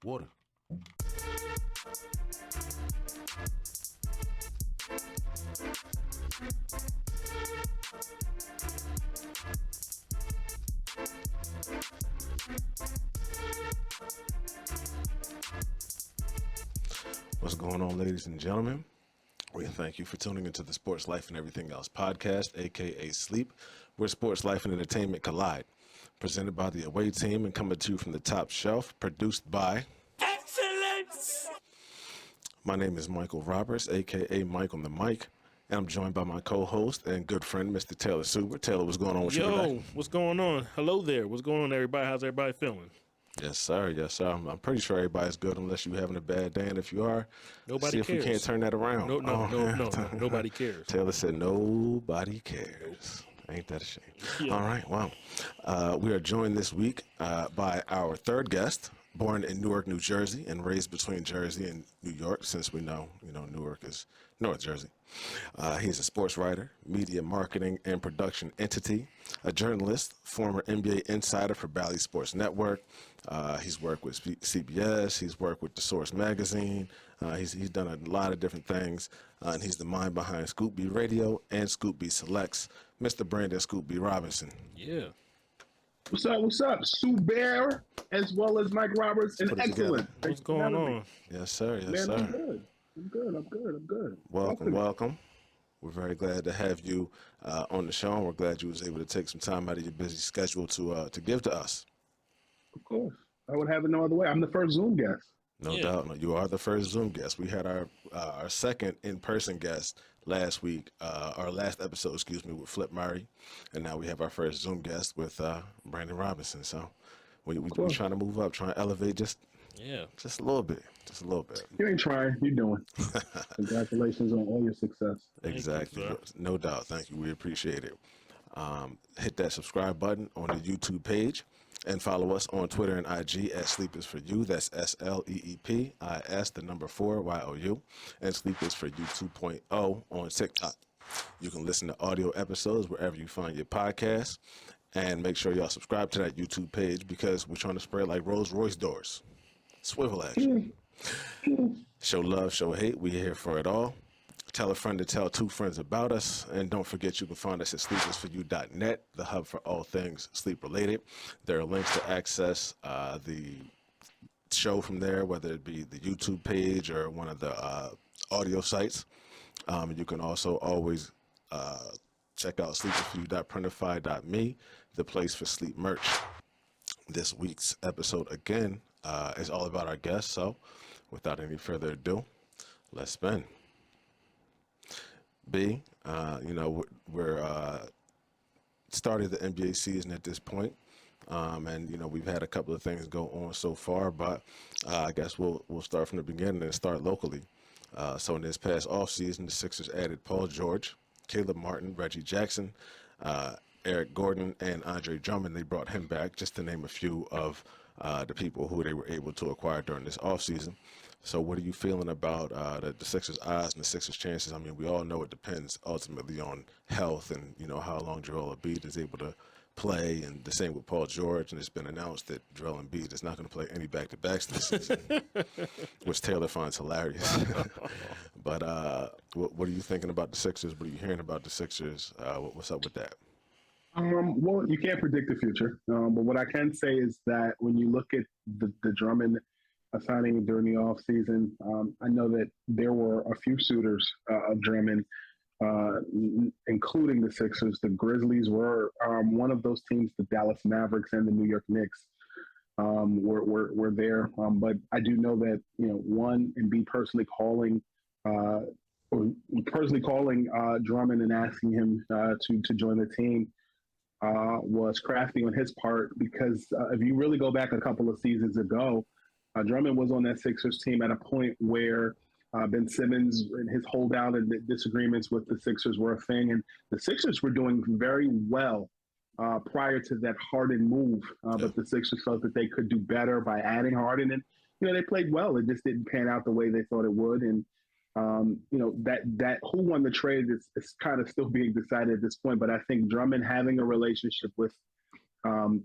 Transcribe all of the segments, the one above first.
Water. What's going on, ladies and gentlemen? We thank you for tuning into the Sports Life and Everything Else podcast, aka S.L.E.E.P, where sports, life, and entertainment collide. Presented by the away team and coming to you from the top shelf, produced by Excellence! My name is Michael Roberts, aka Mike on the mic, and I'm joined by my co-host and good friend, Mr. Taylor Super. Taylor, what's going on with you today? What's going on? Hello there. What's going on, everybody? How's everybody feeling? Yes, sir. Yes, sir. I'm pretty sure everybody's good unless you're having a bad day. And if you are, Nobody see if cares. we can't turn that around. No, nobody cares. Taylor said nobody cares. Ain't that a shame? Yeah. All right. Well, we are joined this week by our third guest, born in Newark, New Jersey, and raised between Jersey and New York, since we know, Newark is North Jersey. He's a sports writer, media marketing and production entity, a journalist, former NBA insider for Bally Sports Network. He's worked with CBS. He's worked with The Source magazine. He's done a lot of different things, and he's the mind behind Scoop B Radio and Scoop B Selects, Mr. Brandon Scoop B Robinson. Yeah. What's up? What's up? Sue Bear, as well as Mike Roberts, and excellent. What's going on? Yes, sir. Yes, Man, sir. I'm good. Welcome. We're very glad to have you on the show, and we're glad you was able to take some time out of your busy schedule to give to us. Of course. I would have it no other way. I'm the first Zoom guest. No doubt. No, you are the first Zoom guest. We had our second in-person guest last week, our last episode, with Flip Murray, and now we have our first Zoom guest with Brandon Robinson. So we're trying to move up, trying to elevate just a little bit. You ain't trying. You're doing. Congratulations on all your success. Exactly. You, No doubt. Thank you. We appreciate it. Hit that subscribe button on the YouTube page and follow us on Twitter and IG at Sleep is for You. That's S.L.E.E.P. I.S. the number 4 Y-O-U. And Sleep is for You 2.0 on TikTok. You can listen to audio episodes wherever you find your podcasts. And make sure y'all subscribe to that YouTube page because we're trying to spread like Rolls Royce doors. Swivel action. Show love, show hate. We're here for it all. Tell a friend to tell two friends about us. And don't forget you can find us at sleepisforyou.net, the hub for all things sleep related. There are links to access the show from there, whether it be the YouTube page or one of the audio sites. You can also always check out sleepisforyou.printify.me, the place for sleep merch. This week's episode, again, is all about our guests. So without any further ado, let's spin. B, we're started the NBA season at this point, and we've had a couple of things go on so far, but I guess we'll start from the beginning and start locally. So in this past offseason, the Sixers added Paul George, Caleb Martin, Reggie Jackson, Eric Gordon, and Andre Drummond. They brought him back, just to name a few of the people who they were able to acquire during this offseason. So what are you feeling about the Sixers' odds and the Sixers' chances? I mean, we all know it depends ultimately on health and, how long Joel Embiid is able to play, and the same with Paul George. And it's been announced that Joel Embiid is not going to play any back-to-backs this season, which Taylor finds hilarious. But what are you thinking about the Sixers? What are you hearing about the Sixers? What's up with that? Well, you can't predict the future, but what I can say is that when you look at the Drummond signing during the offseason, I know that there were a few suitors of Drummond, including the Sixers. The Grizzlies were one of those teams. The Dallas Mavericks and the New York Knicks were there. But I do know that one, and B, personally calling Drummond and asking him to join the team was crafty on his part, because if you really go back a couple of seasons ago, Drummond was on that Sixers team at a point where Ben Simmons and his holdout and the disagreements with the Sixers were a thing, and the Sixers were doing very well prior to that Harden move, but the Sixers felt that they could do better by adding Harden, and they played well. It just didn't pan out the way they thought it would, and that who won the trade is kind of still being decided at this point. But I think Drummond having a relationship with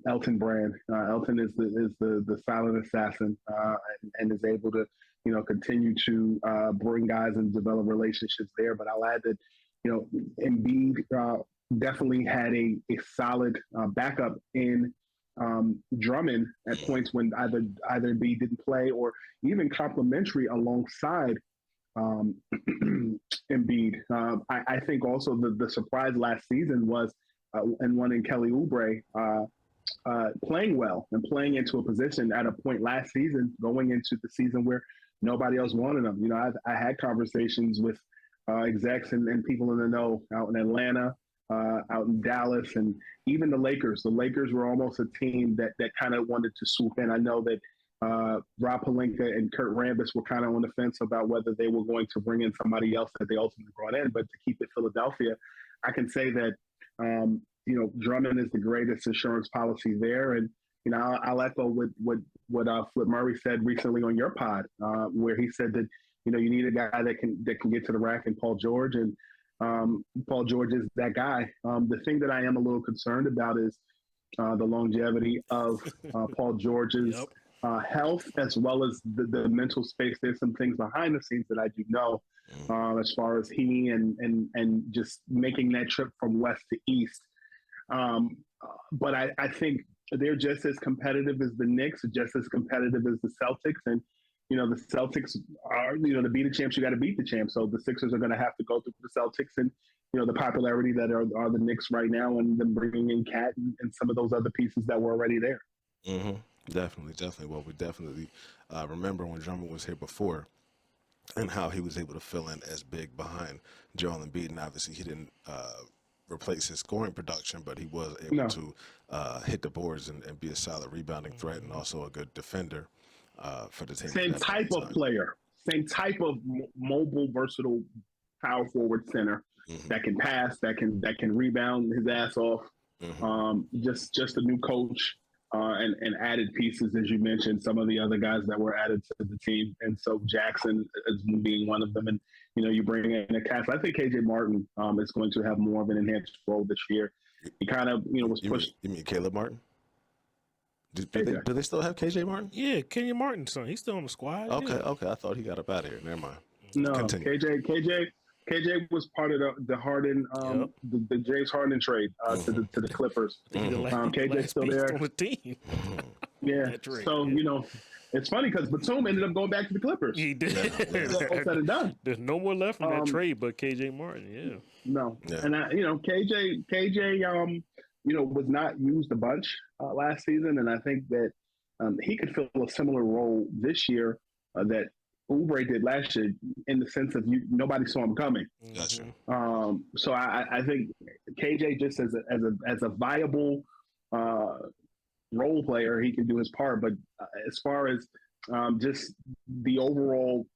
Elton brand. Elton is the silent assassin, and is able to continue to bring guys and develop relationships there. But I'll add that Embiid definitely had a solid backup in Drummond at points when either Embiid didn't play, or even complimentary alongside um, Embiid. I think also the surprise last season was and one in Kelly Oubre playing well and playing into a position at a point last season, going into the season where nobody else wanted him. I had conversations with execs and people in the know out in Atlanta, out in Dallas, and even the Lakers. The Lakers were almost a team that kind of wanted to swoop in. I know that Rob Pelinka and Kurt Rambis were kind of on the fence about whether they were going to bring in somebody else that they ultimately brought in. But to keep it Philadelphia, I can say that Drummond is the greatest insurance policy there. And I'll echo what Flip Murray said recently on your pod, where he said that you need a guy that can get to the rack, and Paul George, and Paul George is that guy. The thing that I am a little concerned about is the longevity of Paul George's health, as well as the mental space. There's some things behind the scenes that I do know, as far as he and just making that trip from west to east. But I think they're just as competitive as the Knicks, just as competitive as the Celtics. And, the Celtics are, to beat the champs, you got to beat the champs. So the Sixers are going to have to go through the Celtics and, the popularity that are the Knicks right now, and then bringing in Cat and some of those other pieces that were already there. Mm-hmm. Definitely. Well, we definitely remember when Drummond was here before, and how he was able to fill in as big behind Joel Embiid. And obviously he didn't replace his scoring production, but he was able to hit the boards and be a solid rebounding threat, and also a good defender for the team. Same type of player, same type of mobile, versatile, power forward center that can pass, that can rebound his ass off. Just a new coach. And added pieces, as you mentioned, some of the other guys that were added to the team. And so Jackson is being one of them. And, you bring in a cast. I think KJ Martin is going to have more of an enhanced role this year. He kind of, was pushed. You mean Caleb Martin? Do they still have KJ Martin? Yeah, Kenyon Martin's son. He's still on the squad. Okay. I thought he got up out of here. Never mind. No, Continue. KJ was part of the Harden, the James Harden trade to the Clippers. KJ's still there on the team. Yeah. So it's funny because Batum ended up going back to the Clippers. He did. All said and done. There's no more left from that trade but KJ Martin. Yeah. No. Yeah. And KJ was not used a bunch last season, and I think that he could fill a similar role this year that Oubre did last year, in the sense of nobody saw him coming. Gotcha. So I think KJ, just as a viable role player, he can do his part. But as far as just the overall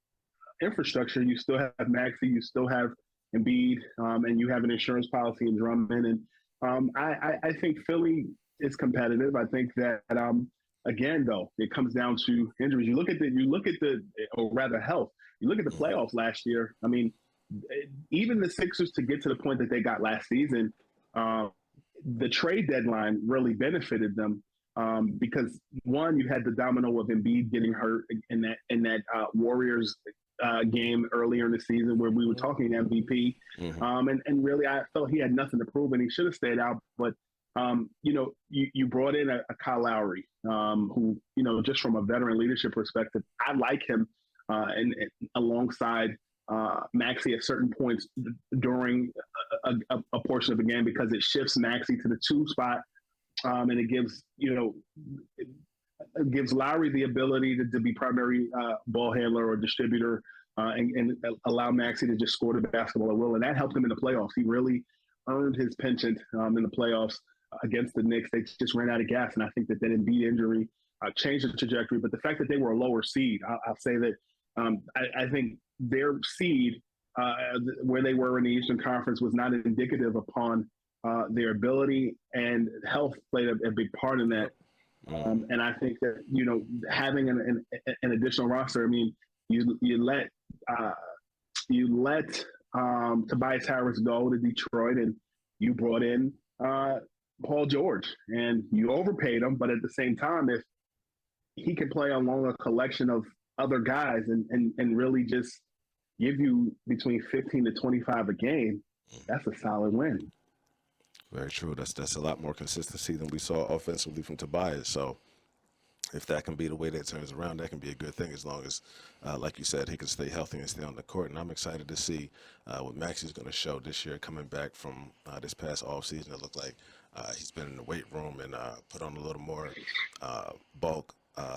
infrastructure, you still have Maxey, you still have Embiid, and you have an insurance policy in Drummond. And I think Philly is competitive. I think that again, though, it comes down to injuries. You look at or rather health. You look at the playoffs last year. I mean, even the Sixers, to get to the point that they got last season, the trade deadline really benefited them because, one, you had the domino of Embiid getting hurt in that Warriors game earlier in the season where we were talking MVP, and really I felt he had nothing to prove and he should have stayed out. But you brought in a Kyle Lowry, who, just from a veteran leadership perspective, I like him and alongside Maxey at certain points during a portion of the game, because it shifts Maxey to the 2 spot, and it gives Lowry the ability to be primary ball handler or distributor, and allow Maxey to just score the basketball at will. And that helped him in the playoffs. He really earned his penchant in the playoffs against the Knicks. They just ran out of gas, and I think that Embiid injury changed the trajectory. But the fact that they were a lower seed, I'll say that I think their seed, where they were in the Eastern Conference, was not indicative upon their ability, and health played a big part in that. And I think that having an additional roster. I mean, you let Tobias Harris go to Detroit, and you brought in Paul George, and you overpaid him, but at the same time, if he can play along a collection of other guys and really just give you between 15 to 25 a game, that's a solid win. Very true. That's a lot more consistency than we saw offensively from Tobias. So if that can be the way that turns around, that can be a good thing as long as, like you said, he can stay healthy and stay on the court. And I'm excited to see what Maxi's going to show this year coming back from this past offseason. It looked like he's been in the weight room and put on a little more bulk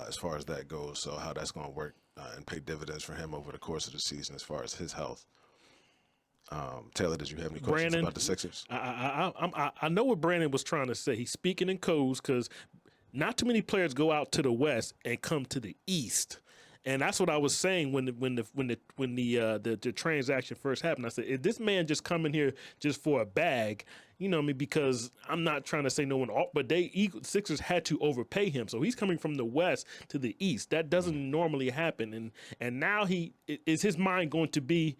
as far as that goes. So how that's going to work and pay dividends for him over the course of the season as far as his health. Taylor, did you have any questions Brandon, about the Sixers? I know what Brandon was trying to say. He's speaking in codes because not too many players go out to the West and come to the East. And that's what I was saying when the transaction first happened. I said, is this man just coming here just for a bag? You know what I mean? Because I'm not trying to say no one, but Sixers had to overpay him, so he's coming from the West to the East. That doesn't normally happen, and now is his mind going to be,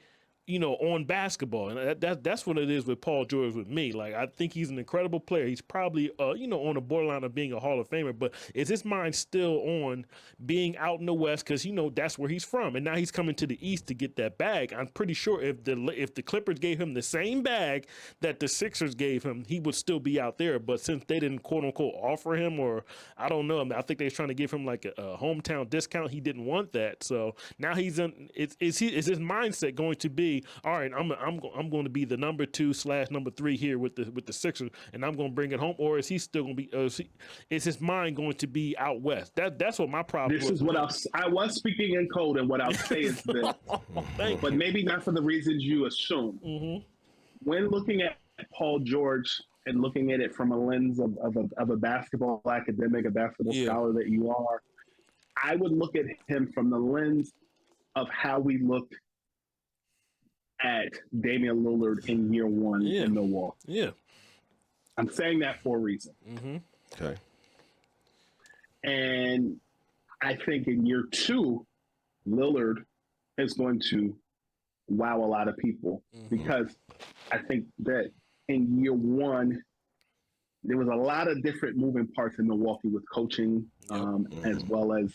on basketball, and that's what it is with Paul George with me. Like, I think he's an incredible player. He's probably on the borderline of being a Hall of Famer, but is his mind still on being out in the West because that's where he's from, and now he's coming to the East to get that bag. I'm pretty sure if the Clippers gave him the same bag that the Sixers gave him, he would still be out there. But since they didn't quote unquote offer him, or I don't know, I think they was trying to give him like a hometown discount. He didn't want that, so now he's in. Is his mindset going to be, all right, I'm going to be the number 2/number 3 here with the Sixers, and I'm going to bring it home, or is he still going to be? Is his mind going to be out west? That's what my problem. This is what I was speaking in code, and what I'll say is this, but maybe not for the reasons you assume. Mm-hmm. When looking at Paul George and looking at it from a lens of a basketball academic, a basketball scholar that you are, I would look at him from the lens of how we looked at Damian Lillard in year one in Milwaukee. Yeah. I'm saying that for a reason. Mm-hmm. Okay. And I think in year two, Lillard is going to wow a lot of people because I think that in year one, there was a lot of different moving parts in Milwaukee with coaching, as well as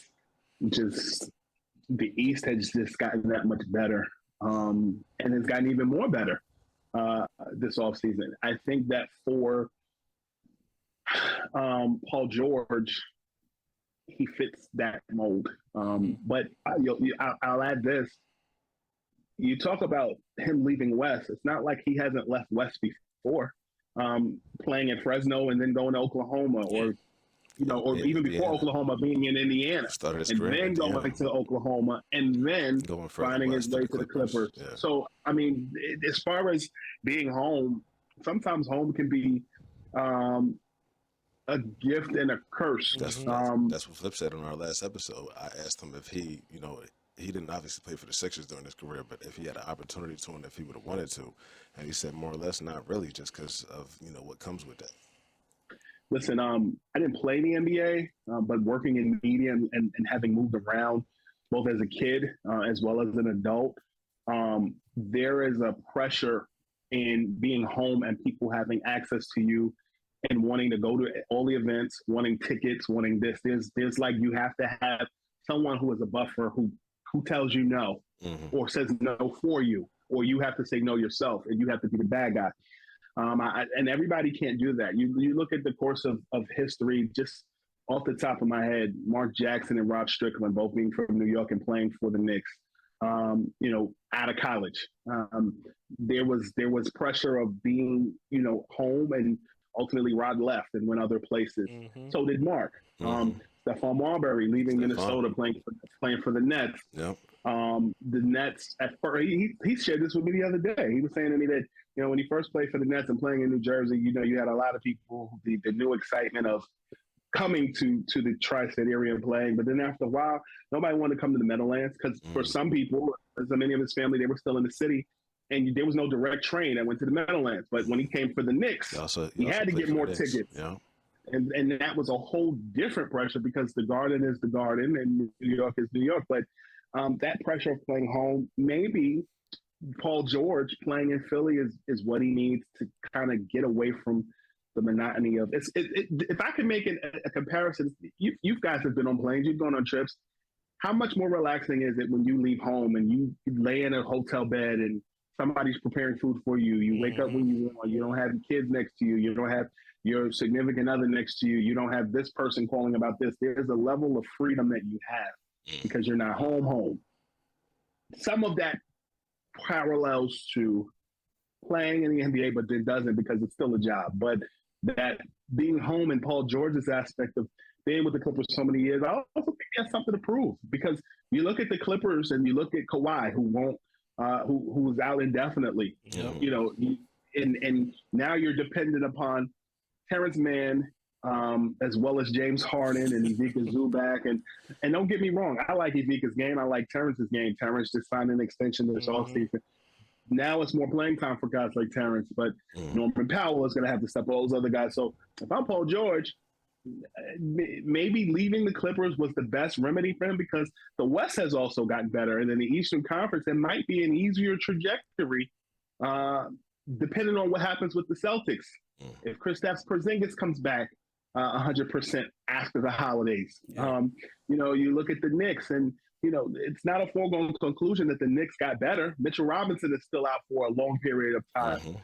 just the East has just gotten that much better, and it's gotten even more better this offseason. I think that for Paul George, he fits that mold. But I'll add this. You talk about him leaving West. It's not like he hasn't left West before, playing in Fresno and then going to Oklahoma, or even before Oklahoma, being in Indiana, and then going to Oklahoma, and then finding his way to the Clippers. Yeah. So, I mean, as far as being home, sometimes home can be a gift and a curse. That's what Flip said on our last episode. I asked him if he didn't obviously play for the Sixers during his career, but if he had an opportunity to, and if he would have wanted to, and he said more or less not really, just because of what comes with that. Listen, I didn't play in the NBA, but working in media and having moved around, both as a kid as well as an adult, there is a pressure in being home and people having access to you and wanting to go to all the events, wanting tickets, wanting this. There's like you have to have someone who is a buffer who tells you no or says no for you, or you have to say no yourself and you have to be the bad guy. And everybody can't do that. You look at the course of history, just off the top of my head, Mark Jackson and Rob Strickland, both being from New York and playing for the Knicks, out of college. There was pressure of being, home, and ultimately Rod left and went other places. So did Mark. Stephon Marbury leaving Minnesota, playing for the Nets. Yep. The Nets, at first, he shared this with me the other day. He was saying to me that, when he first played for the Nets and playing in New Jersey, you had a lot of people, the new excitement of coming to the tri-state area and playing. But then after a while, nobody wanted to come to the Meadowlands because for some people, so many of his family, they were still in the city, and there was no direct train that went to the Meadowlands. But when he came for the Knicks, he had to get more tickets. Yeah. And that was a whole different pressure because the Garden is the Garden and New York is New York. But that pressure of playing home, maybe Paul George playing in Philly is what he needs to kind of get away from the monotony of if I can make a comparison, you guys have been on planes, you've gone on trips. How much more relaxing is it when you leave home and you lay in a hotel bed and somebody's preparing food for you? You wake up when you want. You don't have kids next to you. You don't have your significant other next to you. You don't have this person calling about this. There's a level of freedom that you have because you're not home. Some of that parallels to playing in the NBA, but it doesn't because it's still a job. But that being home and Paul George's aspect of being with the Clippers so many years, I also think he has something to prove because you look at the Clippers and you look at Kawhi, who won't, who's out indefinitely, you know, and now you're dependent upon Terrence Mann, as well as James Harden and Ivica Zubac. And don't get me wrong, I like Ivica's game. I like Terrence's game. Terrence just signed an extension this offseason. Now it's more playing time for guys like Terrence, but Norman Powell is going to have to step all those other guys. So if I'm Paul George, maybe leaving the Clippers was the best remedy for him because the West has also gotten better. And then the Eastern Conference, it might be an easier trajectory depending on what happens with the Celtics. If Kristaps Porzingis comes back 100% after the holidays, you know, you look at the Knicks and, you know, it's not a foregone conclusion that the Knicks got better. Mitchell Robinson is still out for a long period of time.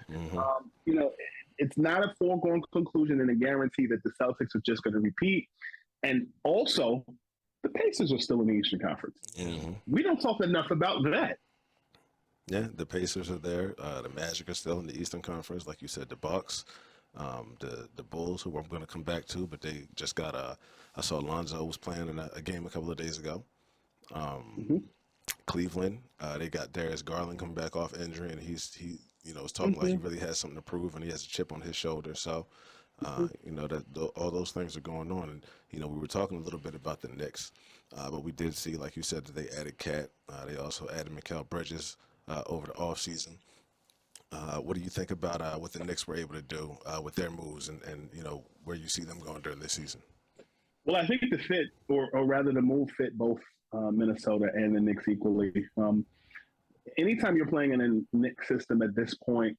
You know, it's not a foregone conclusion and a guarantee that the Celtics are just going to repeat. And also, the Pacers are still in the Eastern Conference. We don't talk enough about that. Yeah, the Pacers are there. The Magic are still in the Eastern Conference. Like you said, the Bucks, the Bulls, who I'm going to come back to, but they just got I saw Lonzo was playing in a game a couple of days ago. Cleveland, they got Darius Garland coming back off injury, and he you know was talking like he really has something to prove, and he has a chip on his shoulder. So, you know that all those things are going on, and you know we were talking a little bit about the Knicks, but we did see, like you said, that they added Cat. They also added Mikal Bridges over the offseason. What do you think about what the Knicks were able to do with their moves, and you know where you see them going during this season? Well, I think the fit, or rather the move, fit both Minnesota and the Knicks equally. Anytime you're playing in a Knicks system at this point,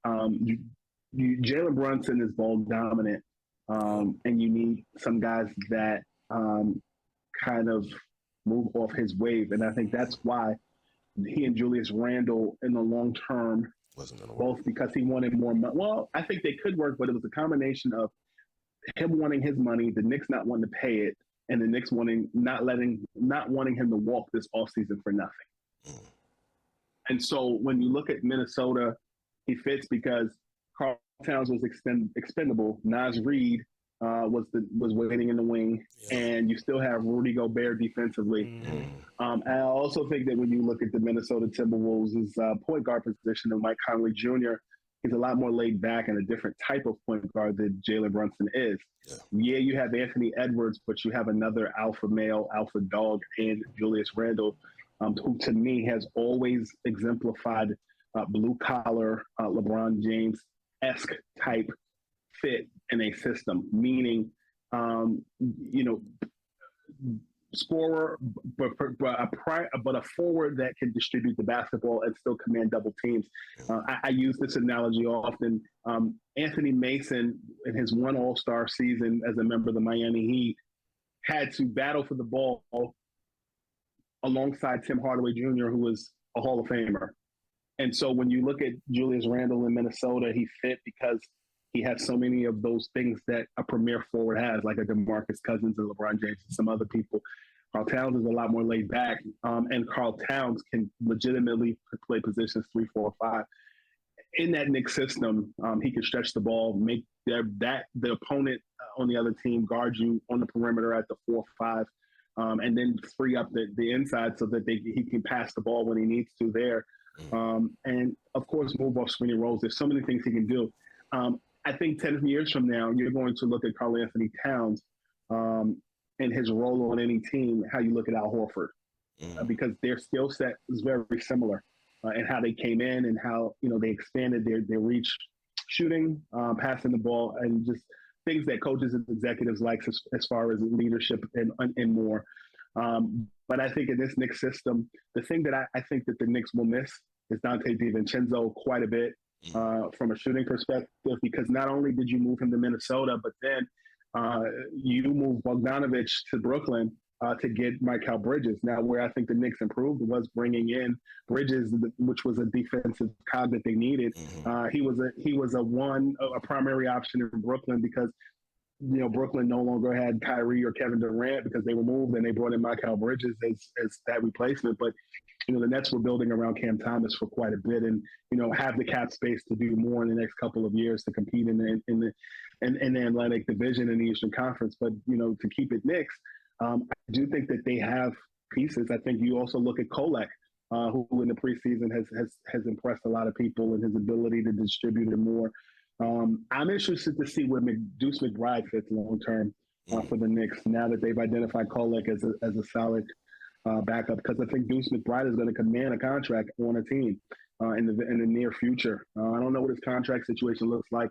Jalen Brunson is ball dominant, and you need some guys that kind of move off his wave. And I think that's why he and Julius Randle in the long term, both because he wanted more money. Well, I think they could work, but it was a combination of him wanting his money, the Knicks not wanting to pay it, and the Knicks not wanting him to walk this offseason for nothing. And so when you look at Minnesota, he fits because Karl Towns was expendable. Naz Reid was waiting in the wing, and you still have Rudy Gobert defensively. I also think that when you look at the Minnesota Timberwolves' point guard position of Mike Conley Jr., he's a lot more laid back and a different type of point guard than Jalen Brunson is. Yeah, you have Anthony Edwards, but you have another alpha male, alpha dog in Julius Randle, who to me has always exemplified blue-collar LeBron James-esque type fit in a system, meaning, you know, scorer, but a forward that can distribute the basketball and still command double teams. I use this analogy often. Anthony Mason, in his one All-Star season as a member of the Miami Heat, had to battle for the ball alongside Tim Hardaway Jr., who was a Hall of Famer. And so when you look at Julius Randle in Minnesota, he fit because he has so many of those things that a premier forward has, like a DeMarcus Cousins and LeBron James and some other people. Karl Towns is a lot more laid back, and Karl Towns can legitimately play positions 3, 4, 5. In that Knicks system, he can stretch the ball, make the opponent on the other team guard you on the perimeter at the 4, 5, and then free up the inside so that he can pass the ball when he needs to there. And, of course, move off screen and rolls. There's so many things he can do. I think 10 years from now, you're going to look at Karl Anthony Towns and his role on any team, how you look at Al Horford, because their skill set is very similar in how they came in and how, you know, they expanded their reach, shooting, passing the ball, and just things that coaches and executives like as far as leadership and more. But I think in this Knicks system, the thing that I think that the Knicks will miss is Dante DiVincenzo quite a bit. from a shooting perspective, because not only did you move him to Minnesota, but then you moved Bogdanovich to Brooklyn to get Mikal Bridges. Now, where I think the Knicks improved was bringing in Bridges, which was a defensive cog that they needed. He was a primary option in Brooklyn because Brooklyn no longer had Kyrie or Kevin Durant because they were moved, and they brought in Mikal Bridges as that replacement. But the Nets were building around Cam Thomas for quite a bit, and have the cap space to do more in the next couple of years to compete in the Atlantic Division in the Eastern Conference. But to keep it Knicks, I do think that they have pieces. I think you also look at Kolek, who in the preseason has impressed a lot of people in his ability to distribute it more. I'm interested to see where Deuce McBride fits long term for the Knicks now that they've identified Kolek as a solid backup, because I think Deuce McBride is going to command a contract on a team in the near future. I don't know what his contract situation looks like.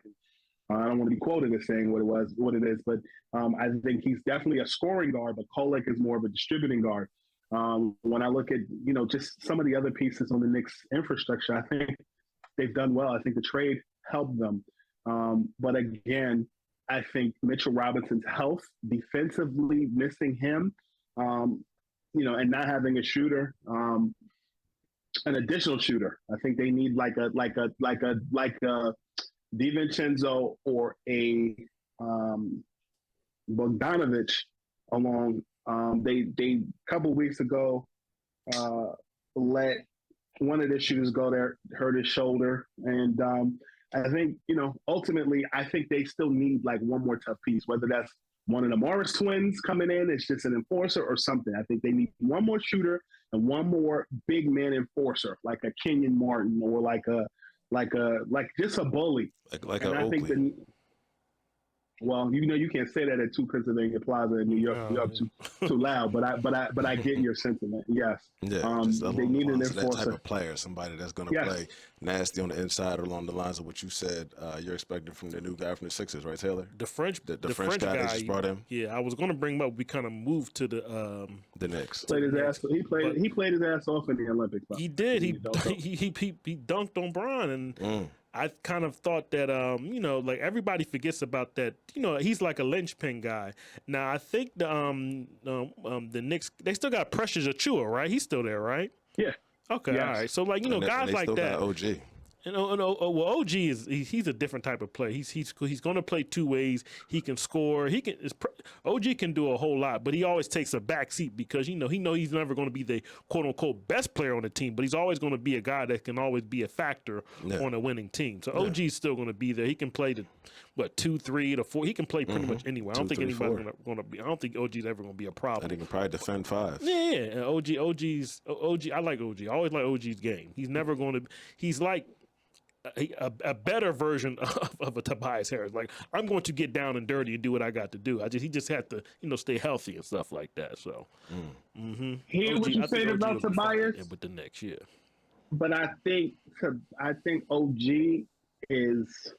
I don't want to be quoted as saying what it is, but I think he's definitely a scoring guard, but Kolek is more of a distributing guard. When I look at just some of the other pieces on the Knicks infrastructure, I think they've done well. I think the trade helped them. But again, I think Mitchell Robinson's health, defensively missing him, and not having a shooter, an additional shooter. I think they need like a DiVincenzo or a Bogdanovich along. They a couple weeks ago let one of the shooters go there, hurt his shoulder, and I think ultimately I think they still need like one more tough piece, whether that's one of the Morris twins coming in, it's just an enforcer or something. I think they need one more shooter and one more big man enforcer, like a Kenyon Martin or like just a bully. Like and a I think Oakley. Well, you can't say that at 2 Pennsylvania Plaza in New York. You're up too loud, but I get your sentiment. Yes. Yeah, just they need an that enforcer. type of player, somebody that's going to play nasty on the inside along the lines of what you said you're expecting from the new guy from the Sixers, right, Taylor? The French guy they just brought in. Yeah, I was going to bring him up. We kind of moved to the Knicks. He played his ass off in the Olympics. He did. He dunked on Bron, and I kind of thought that like everybody forgets about that. He's like a linchpin guy. Now I think the Knicks, they still got Precious Achiuwa, right? He's still there, right? Yeah. Okay. Yes. All right. So like guys like that. OG. Well, OG he's a different type of player. He's going to play two ways. He can score. OG can do a whole lot, but he always takes a back seat because he know he's never going to be the quote unquote best player on the team, but he's always going to be a guy that can always be a factor on a winning team. So OG's still going to be there. He can play 2, 3 to 4. He can play pretty much anywhere. I don't think anybody's going to be. I don't think OG's ever going to be a problem. And he can probably defend 5. Yeah. OG. I like OG. I always like OG's game. He's never going to. He's like a better version of a Tobias Harris. Like, I'm going to get down and dirty and do what I got to do. He just had to, stay healthy and stuff like that. So, Hear what you said about Tobias with the Knicks, yeah. But I think OG is.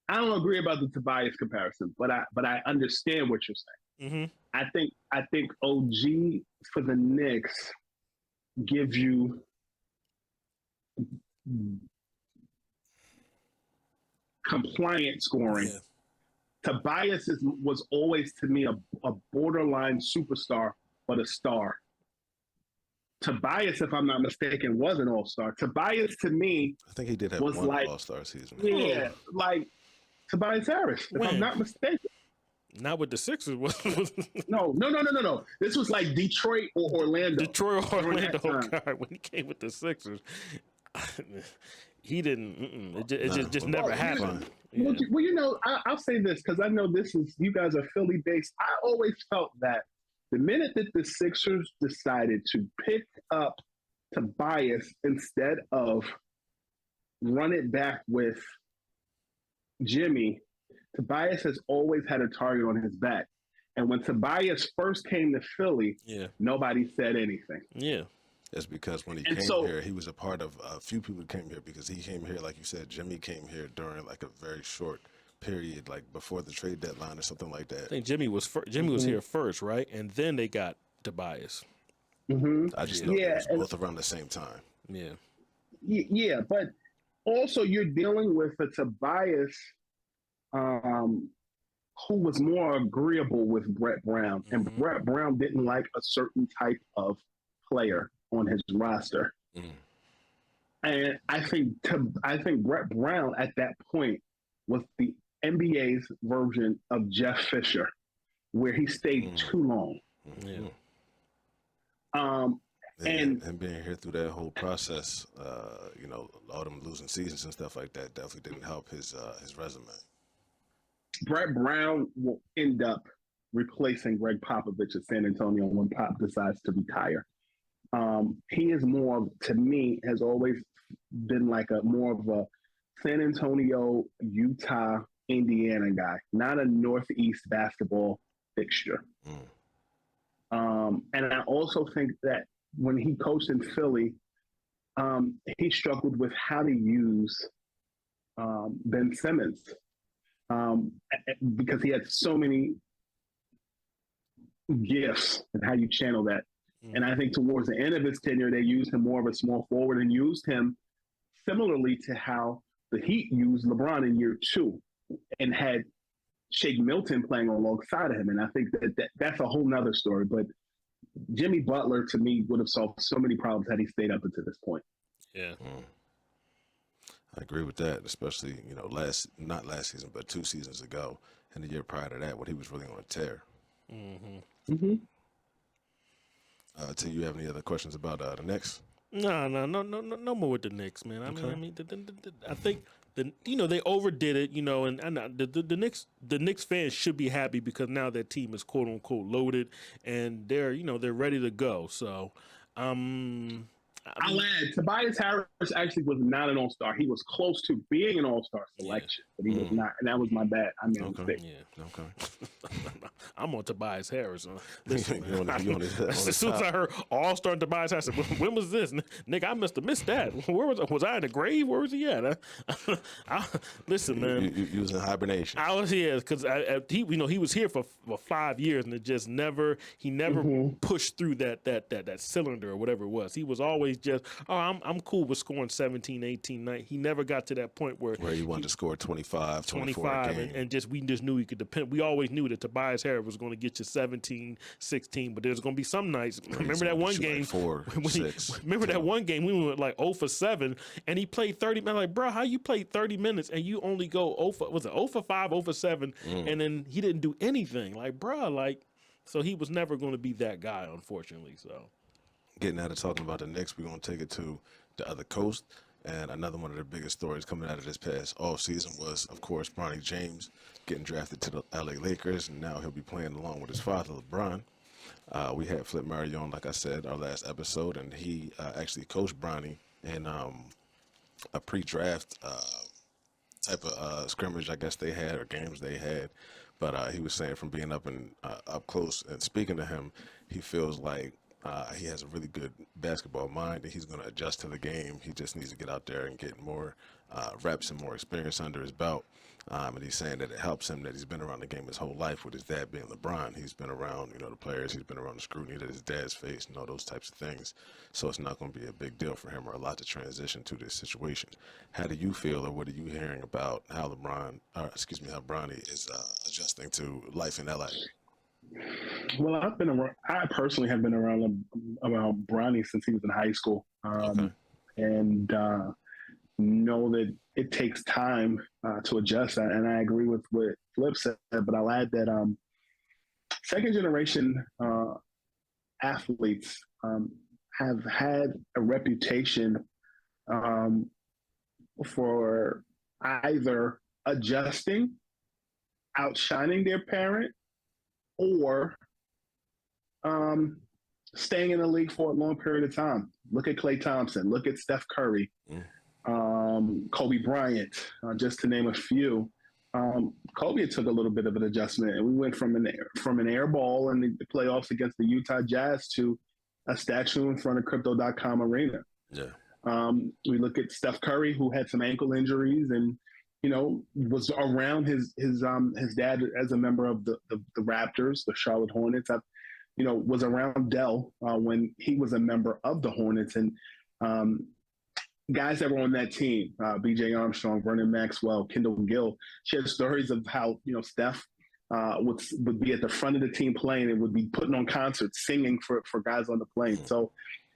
I don't agree about the Tobias comparison, but I understand what you're saying. I think OG for the Knicks gives you compliant scoring. Yeah. Tobias was always to me a borderline superstar, but a star. Tobias, if I'm not mistaken, was an all-star. Tobias to me, I think he did have one all-star season. Yeah, like Tobias Harris, if I'm not mistaken. Not with the Sixers. No. This was like Detroit or Orlando. God, when he came with the Sixers, he didn't. It just never happened. Well, I'll say this because I know you guys are Philly based. I always felt that the minute that the Sixers decided to pick up Tobias instead of run it back with Jimmy, Tobias has always had a target on his back. And when Tobias first came to Philly, nobody said anything. Yeah. That's because when he came here, he was a part of a few people came here because he came here, like you said, Jimmy came here during like a very short period, like before the trade deadline or something like that. I think Jimmy was here first, right? And then they got Tobias. I just know that it Yeah, was and both around the same time. Yeah. yeah, but also you're dealing with a Tobias um, who was more agreeable with Brett Brown, and Brett Brown didn't like a certain type of player on his roster. Mm. And I think Brett Brown at that point was the NBA's version of Jeff Fisher, where he stayed too long. Yeah. Um, and And being here through that whole process, all them losing seasons and stuff like that definitely didn't help his resume. Brett Brown will end up replacing Greg Popovich at San Antonio when Pop decides to retire. He is more, to me, has always been like a more of a San Antonio, Utah, Indiana guy, not a Northeast basketball fixture. And I also think that when he coached in Philly, he struggled with how to use Ben Simmons because he had so many gifts and how you channel that. And I think towards the end of his tenure, they used him more of a small forward and used him similarly to how the Heat used LeBron in year 2 and had Shake Milton playing alongside of him. And I think that's a whole nother story. But Jimmy Butler, to me, would have solved so many problems had he stayed up until this point. Yeah. I agree with that, especially, not last season, but 2 seasons ago and the year prior to that when he was really on a tear. Till you have any other questions about the Knicks? No more with the Knicks, man. I mean, I think they overdid it, and the Knicks fans should be happy because now their team is quote unquote loaded and they're ready to go. So, I'll add, Tobias Harris actually was not an All-Star. He was close to being an All-Star selection, but he was not, and that was my bad. I made a mistake. Yeah. Okay. I'm on Tobias Harris. Listen, You on as soon as I heard All-Star and Tobias Harris, when was this? Nick, I must have missed that. Where was I in the grave? Where was he at? Listen, man. You was in hibernation. I was here because he was here for 5 years and it just never pushed through that cylinder or whatever it was. He was always just, I'm cool with scoring 17, 18, 19. He never got to that point where he wanted to score 25, 24 a game. and we just knew he could depend. We always knew that Tobias Harris was going to get you 17, 16, but there's going to be some nights. Remember that one game? Like 4, 6. Remember that one game we went like 0 for 7 and he played 30 minutes. Like, bro, how you played 30 minutes and you only go 0 for 5, 0 for 7, and then he didn't do anything. Like, bro, so he was never going to be that guy, unfortunately. So, getting out of talking about the Knicks, we're going to take it to the other coast. And another one of the biggest stories coming out of this past offseason was, of course, Bronny James getting drafted to the LA Lakers, and now he'll be playing along with his father, LeBron. We had Flip Murray on, like I said, our last episode, and he actually coached Bronny in a pre-draft type of scrimmage, I guess they had, or games they had. But he was saying from being up close and speaking to him, he feels like he has a really good basketball mind and he's going to adjust to the game. He just needs to get out there and get more reps and more experience under his belt. And he's saying that it helps him that he's been around the game his whole life with his dad being LeBron. He's been around, the players. He's been around the scrutiny that his dad's faced and all those types of things. So it's not going to be a big deal for him or a lot to transition to this situation. How do you feel, or what are you hearing about how how Bronny is adjusting to life in LA? Well, I personally have been around Bronny since he was in high school, and know that it takes time to adjust. And I agree with what Flip said, but I'll add that second generation athletes have had a reputation for either adjusting, outshining their parent, or staying in the league for a long period of time. Look at Klay Thompson. Look at Steph Curry. Kobe Bryant, just to name a few. Kobe took a little bit of an adjustment, and we went from an air ball in the playoffs against the Utah Jazz to a statue in front of Crypto.com Arena. Yeah. We look at Steph Curry, who had some ankle injuries and was around his dad as a member of the Raptors, the Charlotte Hornets. was around Dell when he was a member of the Hornets. And um, guys that were on that team, B.J. Armstrong, Vernon Maxwell, Kendall Gill, shared stories of how, Steph would be at the front of the team playing and would be putting on concerts, singing for guys on the plane. So,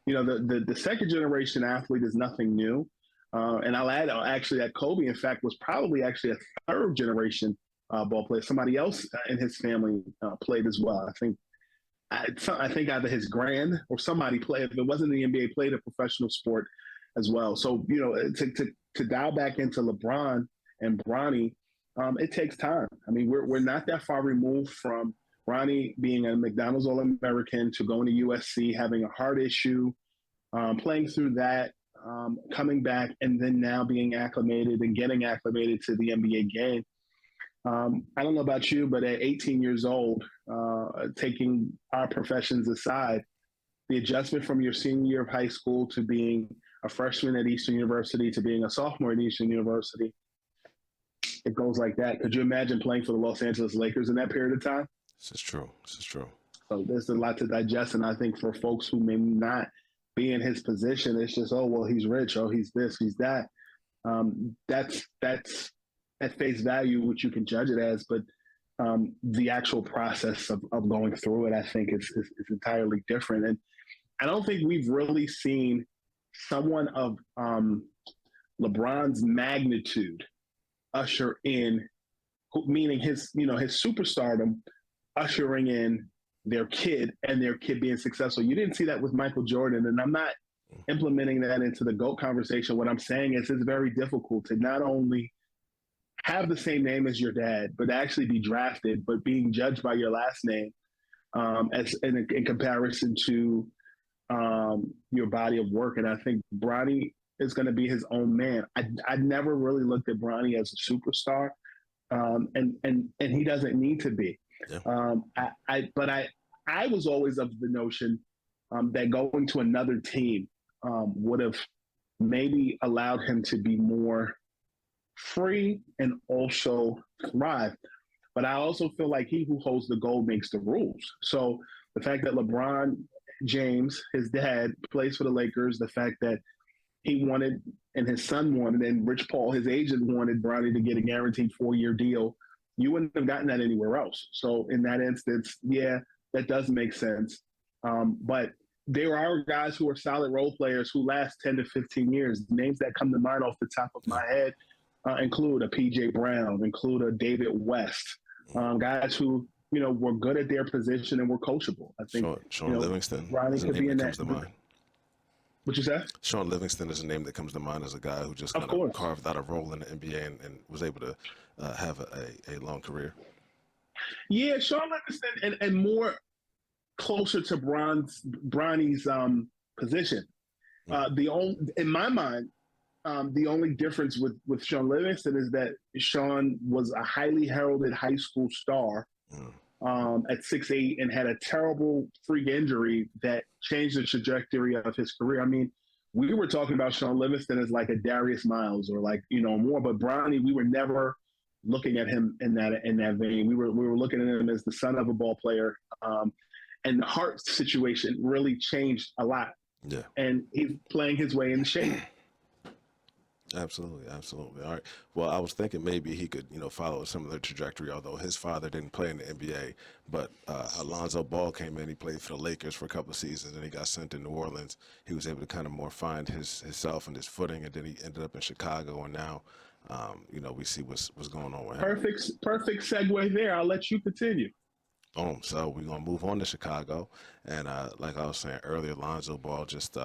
the second generation athlete is nothing new. And I'll add actually that Kobe, in fact, was probably actually a third generation ball player. Somebody else in his family played as well. I think either his grand or somebody played. If it wasn't the NBA, played a professional sport as well. So to dial back into LeBron and Bronny, it takes time. I mean, we're not that far removed from Bronny being a McDonald's All-American to going to USC, having a heart issue, playing through that, coming back, and then now being acclimated and getting acclimated to the NBA game. I don't know about you, but at 18 years old, taking our professions aside, the adjustment from your senior year of high school to being a freshman at Eastern University to being a sophomore at Eastern University, it goes like that. Could you imagine playing for the Los Angeles Lakers in that period of time? This is true. So there's a lot to digest, and I think for folks who may not be in his position, it's just, oh, well, he's rich, oh, he's this, he's that. That's at face value, which you can judge it as, but the actual process of going through it, I think, is entirely different. And I don't think we've really seen someone of LeBron's magnitude usher in, meaning his superstardom, ushering in their kid and their kid being successful. You didn't see that with Michael Jordan, and I'm not implementing that into the GOAT conversation. What I'm saying is it's very difficult to not only have the same name as your dad, but actually be drafted, but being judged by your last name as in comparison to your body of work. And I think Bronny is going to be his own man. I never really looked at Bronny as a superstar, and he doesn't need to be. Yeah. I was always of the notion that going to another team would have maybe allowed him to be more free and also thrive. But I also feel like he who holds the gold makes the rules. So the fact that LeBron James, his dad, plays for the Lakers, the fact that he wanted and his son wanted, and Rich Paul, his agent, wanted Bronny to get a guaranteed 4-year deal, you wouldn't have gotten that anywhere else. So in that instance, yeah, that does make sense. But there are guys who are solid role players who last 10 to 15 years. Names that come to mind off the top of my head include a P.J. Brown, include a David West, guys who were good at their position and were coachable. I think Sean Livingston Ronnie is a could name be in that comes that. to mind. What you said? Sean Livingston is a name that comes to mind as a guy who just kind of carved out a role in the NBA and was able to have a long career. Yeah, Sean Livingston and more closer to Bronny's position. In my mind, the only difference with Sean Livingston is that Sean was a highly heralded high school star at 6'8" and had a terrible freak injury that changed the trajectory of his career. I mean, we were talking about Sean Livingston as like a Darius Miles or more, but Bronny, we were never looking at him in that vein. We were looking at him as the son of a ball player, and the heart situation really changed a lot. Yeah, and he's playing his way in shape. Absolutely. All right. Well, I was thinking maybe he could, follow a similar trajectory, although his father didn't play in the NBA. But Alonzo Ball came in, he played for the Lakers for a couple of seasons, and he got sent to New Orleans. He was able to kind of more find himself and his footing, and then he ended up in Chicago, and now, we see what's going on with him. Perfect segue there. I'll let you continue. So we're going to move on to Chicago. And like I was saying earlier, Alonzo Ball just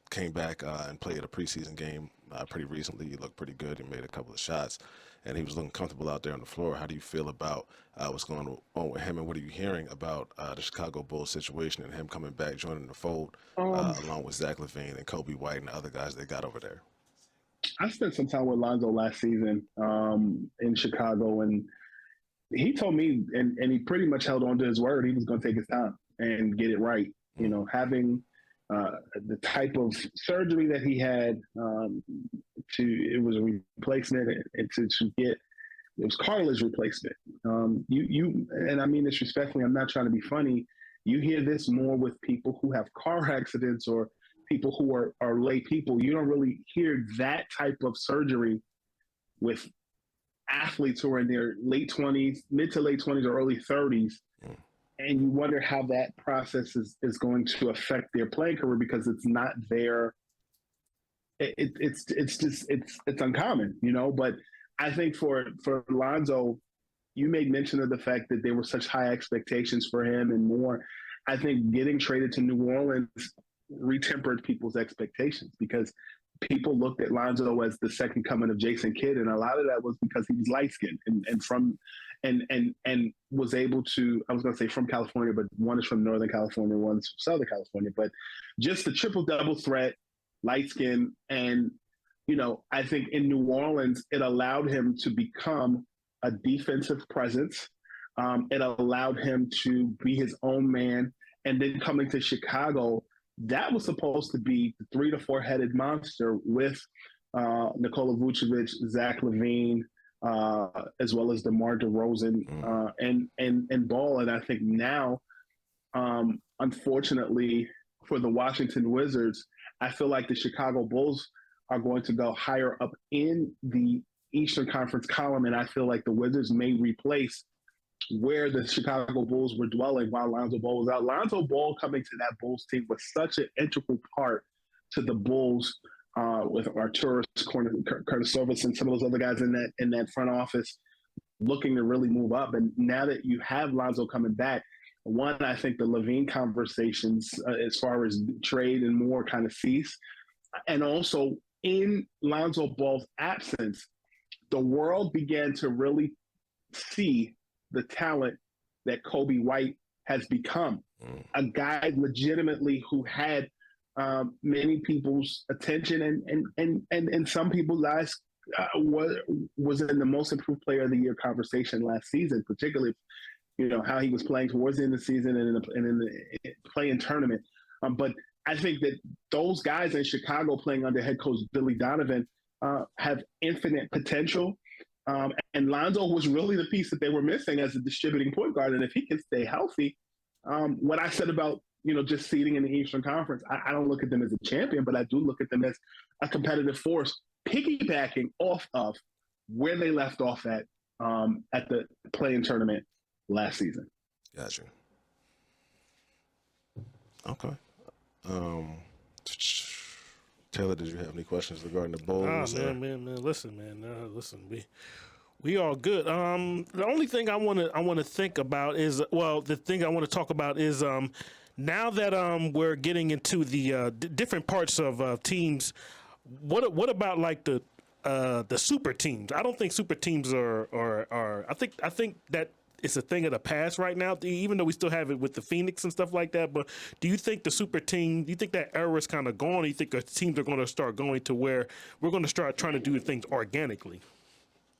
came back and played a preseason game pretty recently. He looked pretty good. He made a couple of shots, and he was looking comfortable out there on the floor. How do you feel about what's going on with him, and what are you hearing about the Chicago Bulls situation and him coming back, joining the fold, along with Zach LaVine and Kobe White and the other guys they got over there? I spent some time with Lonzo last season in Chicago, and he told me, and he pretty much held on to his word, he was going to take his time and get it right. Having the type of surgery that he had, it was a replacement, and to get, it was cartilage replacement. And I mean this respectfully, I'm not trying to be funny. You hear this more with people who have car accidents or people who are lay people. You don't really hear that type of surgery with athletes who are in their late 20s, mid to late 20s or early 30s. And you wonder how that process is going to affect their playing career because it's not their it's just it's uncommon, you know. But I think for Lonzo, you made mention of the fact that there were such high expectations for him and more. I think getting traded to New Orleans retempered people's expectations because people looked at Lonzo as the second coming of Jason Kidd, and a lot of that was because he was light skinned and from and was able to. I was going to say from California, but one is from Northern California, one's from Southern California. But just the triple double threat, light skin, and you know, I think in New Orleans it allowed him to become a defensive presence. It allowed him to be his own man, and then coming to Chicago, that was supposed to be the 3 to 4 headed monster with Nikola Vucevic, Zach LaVine, as well as DeMar DeRozan and Ball. And I think now, unfortunately for the Washington Wizards, I feel like the Chicago Bulls are going to go higher up in the Eastern Conference column, and I feel like the Wizards may replace where the Chicago Bulls were dwelling while Lonzo Ball was out. Lonzo Ball coming to that Bulls team was such an integral part to the Bulls with Arturas, Curtis Service, and some of those other guys in that front office looking to really move up. And now that you have Lonzo coming back, one, I think the LaVine conversations as far as trade and more kind of cease. And also in Lonzo Ball's absence, the world began to really see the talent that Kobe White has become. A guy legitimately who had many people's attention and some people's eyes was in the most improved player of the year conversation last season, particularly, you know, how he was playing towards the end of the season and in the play-in tournament. But I think that those guys in Chicago playing under head coach Billy Donovan have infinite potential. And Lonzo was really the piece that they were missing as a distributing point guard. And if he can stay healthy, what I said about, you know, just seeding in the Eastern Conference, I don't look at them as a champion, but I do look at them as a competitive force, piggybacking off of where they left off at the play-in tournament last season. Gotcha. Okay. Taylor, did you have any questions regarding the Bulls? Man. Listen, we all good. The only thing I want to think about is, the thing I want to talk about is now that we're getting into the different parts of teams. What about like the super teams? I don't think super teams are. I think that it's a thing of the past right now, even though we still have it with the Phoenix and stuff like that. But do you think the super team, do you think that era is kind of gone? Or do you think the teams are going to start going to where we're going to start trying to do things organically?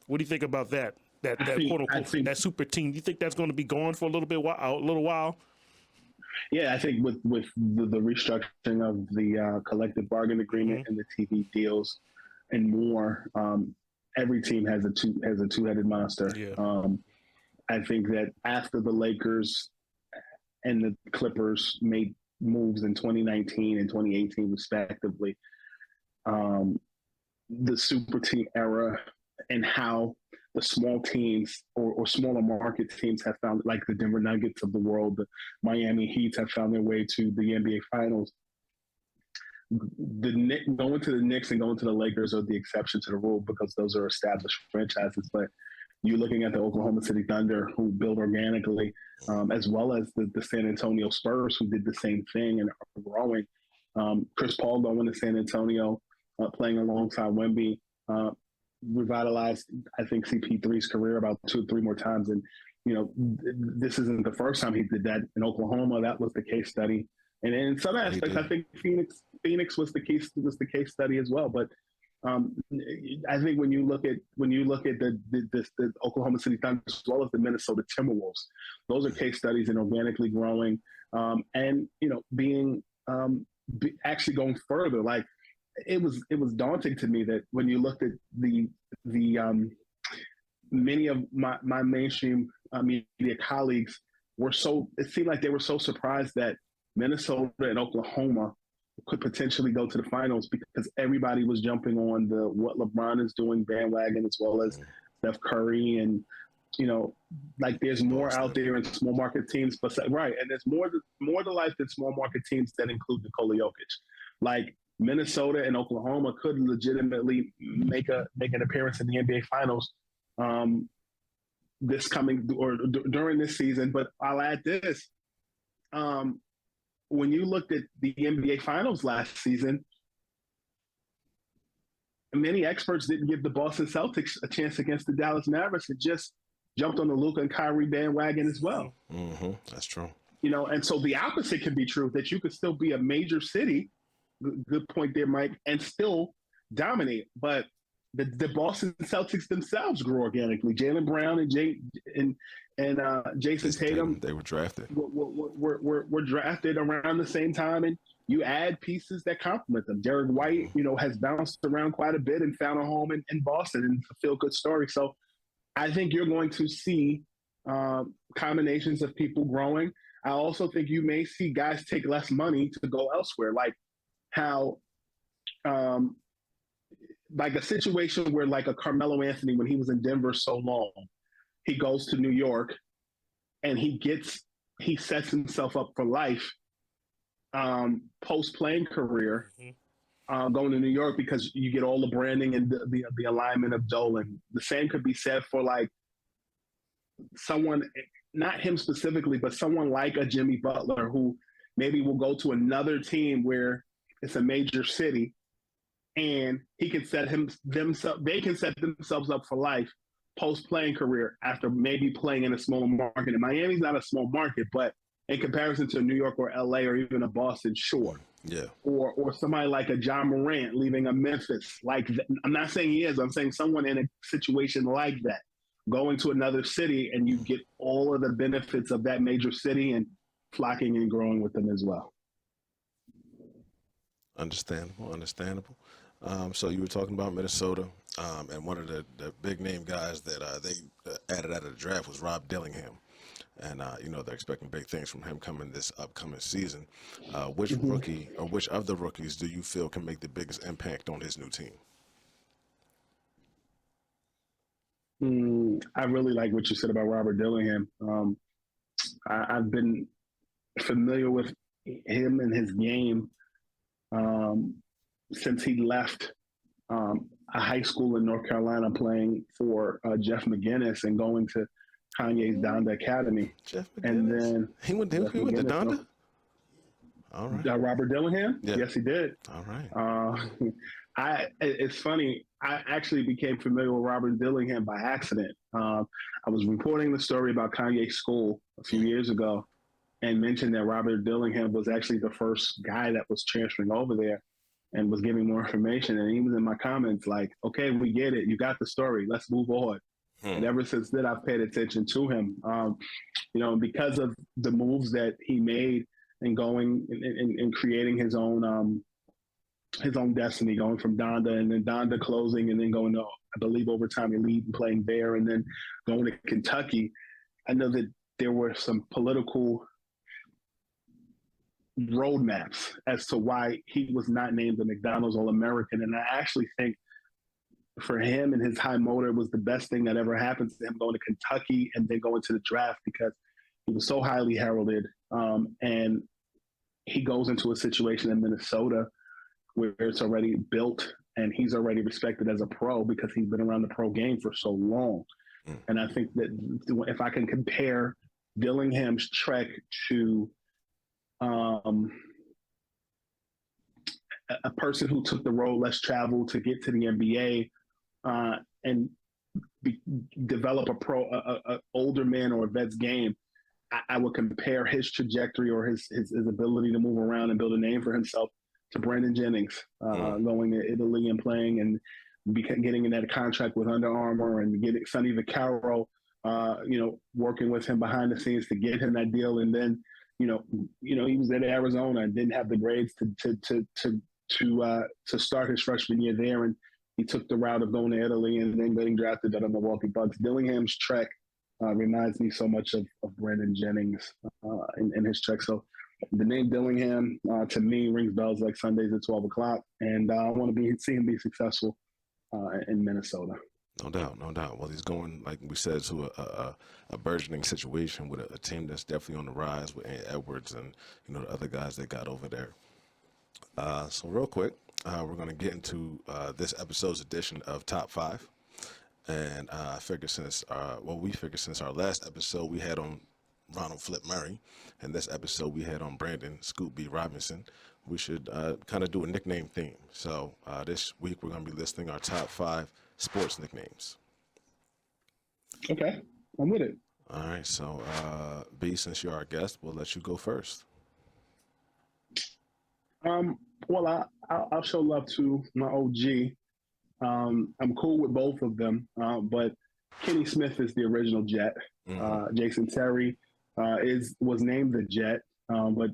What do you think about that? That quote unquote that super team. Do you think that's going to be gone for a little while? Yeah, I think with the restructuring of the collective bargain agreement and the TV deals and more, every team has a two-headed monster. Yeah. I think that after the Lakers and the Clippers made moves in 2019 and 2018 respectively, the super team era and how the small teams or smaller market teams have found, like the Denver Nuggets of the world, the Miami Heat have found their way to the NBA Finals. Going to the Knicks and going to the Lakers are the exception to the rule because those are established franchises. But you're looking at the Oklahoma City Thunder, who built organically, as well as the San Antonio Spurs, who did the same thing and are growing. Chris Paul going to San Antonio, playing alongside Wemby, revitalized, I think, CP3's career about 2 or 3 more times. And, you know, this isn't the first time he did that in Oklahoma. That was the case study. And in some aspects, I think Phoenix was the case study as well. But I think when you look at the Oklahoma City Thunder as well as the Minnesota Timberwolves, those are case studies in organically growing and, you know, being actually going further. Like it was daunting to me that when you looked at the many of my mainstream media colleagues it seemed like they were so surprised that Minnesota and Oklahoma could potentially go to the finals because everybody was jumping on the what LeBron is doing bandwagon, as well as Steph Curry, and like there's more out there in small market teams, but right, and there's more to life than small market teams that include Nikola Jokic. Like Minnesota and Oklahoma could legitimately make an appearance in the NBA Finals this coming or during this season. But I'll add this: when you looked at the NBA Finals last season, many experts didn't give the Boston Celtics a chance against the Dallas Mavericks and just jumped on the Luka and Kyrie bandwagon as well. Mm-hmm. That's true. And so the opposite can be true, that you could still be a major city, good point there, Mike, and still dominate. But the Boston Celtics themselves grew organically. Jaylen Brown and Jason Tatum, they were drafted. Were drafted around the same time, and you add pieces that complement them. Derek White, has bounced around quite a bit and found a home in Boston, and it's a feel-good story. So I think you're going to see combinations of people growing. I also think you may see guys take less money to go elsewhere, like how like a situation where like a Carmelo Anthony, when he was in Denver so long, he goes to New York and he sets himself up for life post-playing career. Going to New York because you get all the branding and the alignment of Dolan. The same could be said for like someone, not him specifically, but someone like a Jimmy Butler who maybe will go to another team where it's a major city, and he can they can set themselves up for life post-playing career after maybe playing in a smaller market. And Miami's not a small market, but in comparison to New York or LA or even a Boston, sure. Yeah. Or somebody like a John Morant leaving a Memphis. I'm not saying he is. I'm saying someone in a situation like that, going to another city, and you get all of the benefits of that major city and flocking and growing with them as well. Understandable. So you were talking about Minnesota, and one of the big name guys that they added out of the draft was Rob Dillingham. And, they're expecting big things from him coming this upcoming season. Which rookie or which of the rookies do you feel can make the biggest impact on his new team? I really like what you said about Robert Dillingham. I've been familiar with him and his game since he left a high school in North Carolina playing for Jeff McGinnis and going to Kanye's Donda Academy. Jeff McGinnis. And then he went to Donda? All right. Robert Dillingham? Yeah. Yes, he did. All right. It's funny. I actually became familiar with Robert Dillingham by accident. I was reporting the story about Kanye's school a few years ago and mentioned that Robert Dillingham was actually the first guy that was transferring over there and was giving more information. And he was in my comments like, okay, we get it. You got the story. Let's move on. And ever since then, I've paid attention to him, because of the moves that he made and going and creating his own destiny, going from Donda and then Donda closing and then going to, I believe, Overtime Elite and playing there and then going to Kentucky. I know that there were some political roadmaps as to why he was not named the McDonald's All-American. And I actually think for him and his high motor was the best thing that ever happened to him, going to Kentucky and then going to the draft, because he was so highly heralded. And he goes into a situation in Minnesota where it's already built and he's already respected as a pro because he's been around the pro game for so long. And I think that if I can compare Dillingham's trek to a person who took the road less traveled to get to the NBA and develop a older man or a vet's game, I would compare his trajectory or his ability to move around and build a name for himself to Brandon Jennings, going to Italy and playing and getting in that contract with Under Armour and getting Sonny Vaccaro, working with him behind the scenes to get him that deal. And then, he was at Arizona and didn't have the grades to start his freshman year there. And he took the route of going to Italy and then getting drafted by the Milwaukee Bucks. Dillingham's trek reminds me so much of Brandon Jennings in his check. So the name Dillingham to me rings bells like Sundays at 12 o'clock, and I want to see him be successful in Minnesota. No doubt, no doubt. Well, he's going, like we said, to a burgeoning situation with a team that's definitely on the rise with Edwards and the other guys they got over there. So real quick, we're going to get into this episode's edition of Top Five, and I figured since our last episode we had on Ronald Flip Murray, and this episode we had on Brandon Scoop B Robinson, we should kind of do a nickname theme. So this week we're going to be listing our top 5 sports nicknames. Okay, I'm with it. All right, so B, since you're our guest, we'll let you go first. Well, I'll show love to my OG. I'm cool with both of them, but Kenny Smith is the original Jet. Jason Terry was named the Jet, but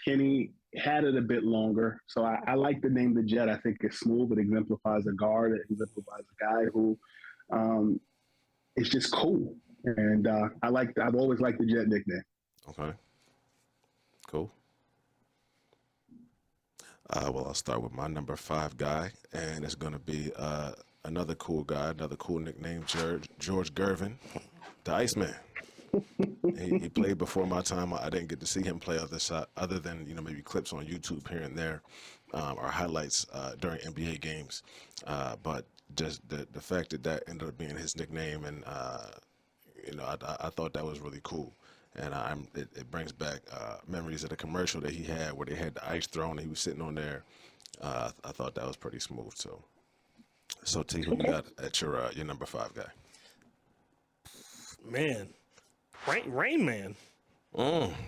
Kenny had it a bit longer. So I like the name the Jet. I think it's smooth. It exemplifies a guard. It exemplifies a guy who is just cool. And I've always liked the Jet nickname. Okay. Cool. Well, I'll start with my number 5 guy, and it's going to be another cool guy, another cool nickname, George Gervin, the Iceman. He played before my time. I didn't get to see him play other than maybe clips on YouTube here and there, or highlights during NBA games. But just the fact that ended up being his nickname, and I thought that was really cool. And it brings back memories of the commercial that he had where they had the ice throne and he was sitting on there. I thought that was pretty smooth. So T, who you got at your number 5 guy? Man, Rain Man.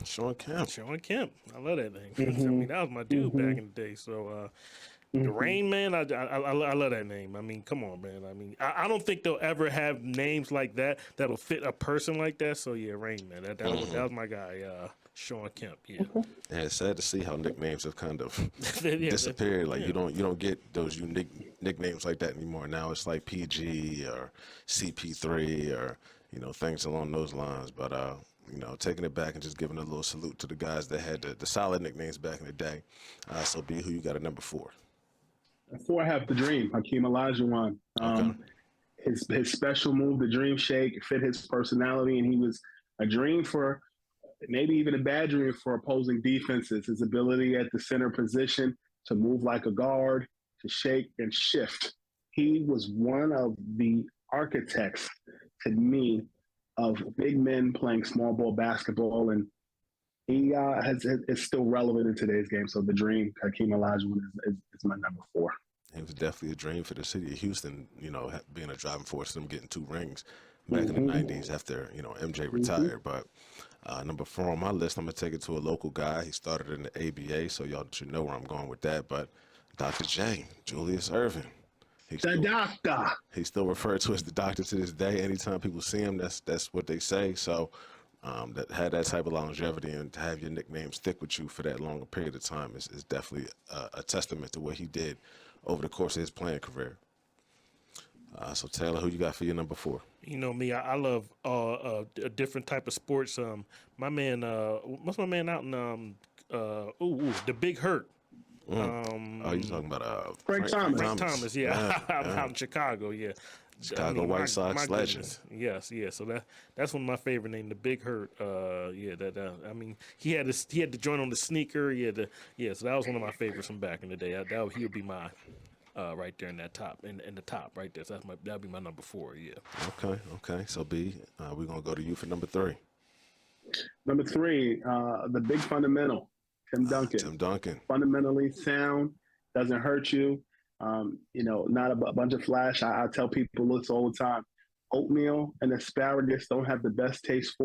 Sean Kemp. Sean Kemp. I love that name. I mean, that was my dude back in the day. So the Rain Man, I love that name. I mean, come on, man. I mean, I don't think they'll ever have names like that that'll fit a person like that. So yeah, Rain Man. That was my guy, Sean Kemp. Yeah. And it's sad to see how nicknames have kind of disappeared. Like you don't get those unique nicknames like that anymore. Now it's like PG or CP3 or things along those lines. But taking it back and just giving a little salute to the guys that had the solid nicknames back in the day. So B, who you got at number 4? 4, I have the Dream, Hakeem Olajuwon. Okay. His special move, the Dream Shake, fit his personality, and he was a dream for maybe even a bad dream for opposing defenses. His ability at the center position to move like a guard, to shake and shift. He was one of the architects, to me, of big men playing small ball basketball, and he is still relevant in today's game. So the Dream, Hakeem Olajuwon, is my number 4. It was definitely a dream for the city of Houston, being a driving force, them getting 2 rings back in the 90s after, MJ retired. But number 4 on my list, I'm going to take it to a local guy. He started in the ABA, so y'all should know where I'm going with that. But Dr. J, Julius Erving. Doctor. He's still referred to as the doctor to this day. Anytime people see him, that's what they say. So that had that type of longevity and to have your nickname stick with you for that long a period of time is definitely a testament to what he did over the course of his playing career. So Taylor, who you got for your number 4? You know me, I love a different type of sports. My man, what's my man out in the Big Hurt? You talking about Frank Thomas? Frank Thomas, yeah. Out in Chicago, yeah. Chicago White Sox legend. Yes, yeah. So that's one of my favorite names, the Big Hurt. I mean, he had the joint on the sneaker. So that was one of my favorites from back in the day. He would be my right there in that top, in the top right there. So that'd be my number 4. Yeah. Okay. So B, we're gonna go to you for number 3. Number 3, the big fundamental, Tim Duncan. Tim Duncan. Fundamentally sound, doesn't hurt you. Not a bunch of flash. I tell people this all the time. Oatmeal and asparagus don't have the best taste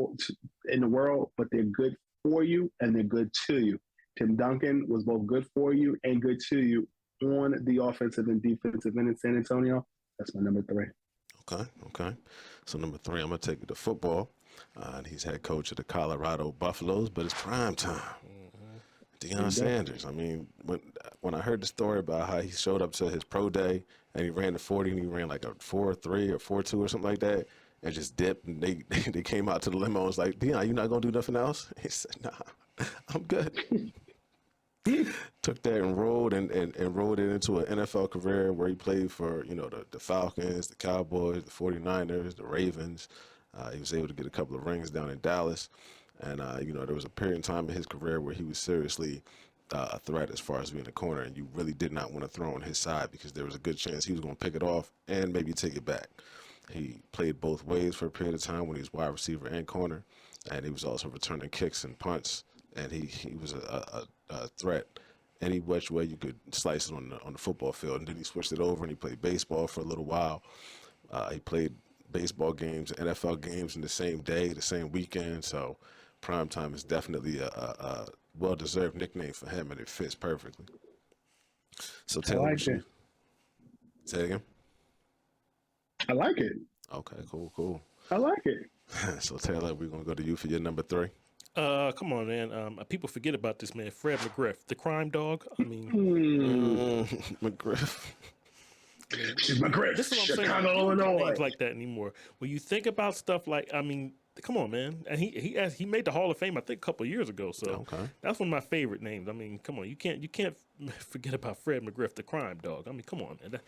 in the world, but they're good for you and they're good to you. Tim Duncan was both good for you and good to you on the offensive and defensive end in San Antonio. That's my number 3. Okay. So number 3, I'm going to take it to football. And he's head coach of the Colorado Buffaloes, but it's prime time. Deion Sanders. I mean, when I heard the story about how he showed up to his pro day and he ran the 40 and he ran like a 4.3 or 4.2 or something like that, and just dipped. And they they came out to the limo and was like, Deion, you not gonna do nothing else? He said, Nah, I'm good. Took that and rolled it into an NFL career where he played for, the Falcons, the Cowboys, the 49ers, the Ravens. He was able to get a couple of rings down in Dallas. And, there was a period in time in his career where he was seriously a threat as far as being a corner, and you really did not want to throw on his side because there was a good chance he was going to pick it off and maybe take it back. He played both ways for a period of time when he was wide receiver and corner, and he was also returning kicks and punts, and he was a threat any which way you could slice it on the football field. And then he switched it over and he played baseball for a little while. He played baseball games, NFL games in the same day, the same weekend. So prime time is definitely a well-deserved nickname for him, and it fits perfectly. So I Taylor, like it. say it again. I like it. Okay, cool. I like it. So Taylor, we're gonna go to you for your number 3. Come on, man. People forget about this man, Fred McGriff, the crime dog. I mean, McGriff. She's my great this is what I'm saying. Chicago, You don't get Illinois. names like that anymore. When you think about stuff like, I mean, come on, man. And he made the Hall of Fame, I think, a couple of years ago. So Okay. that's one of my favorite names. I mean, come on, you can't forget about Fred McGriff, the crime dog. I mean, come on, man.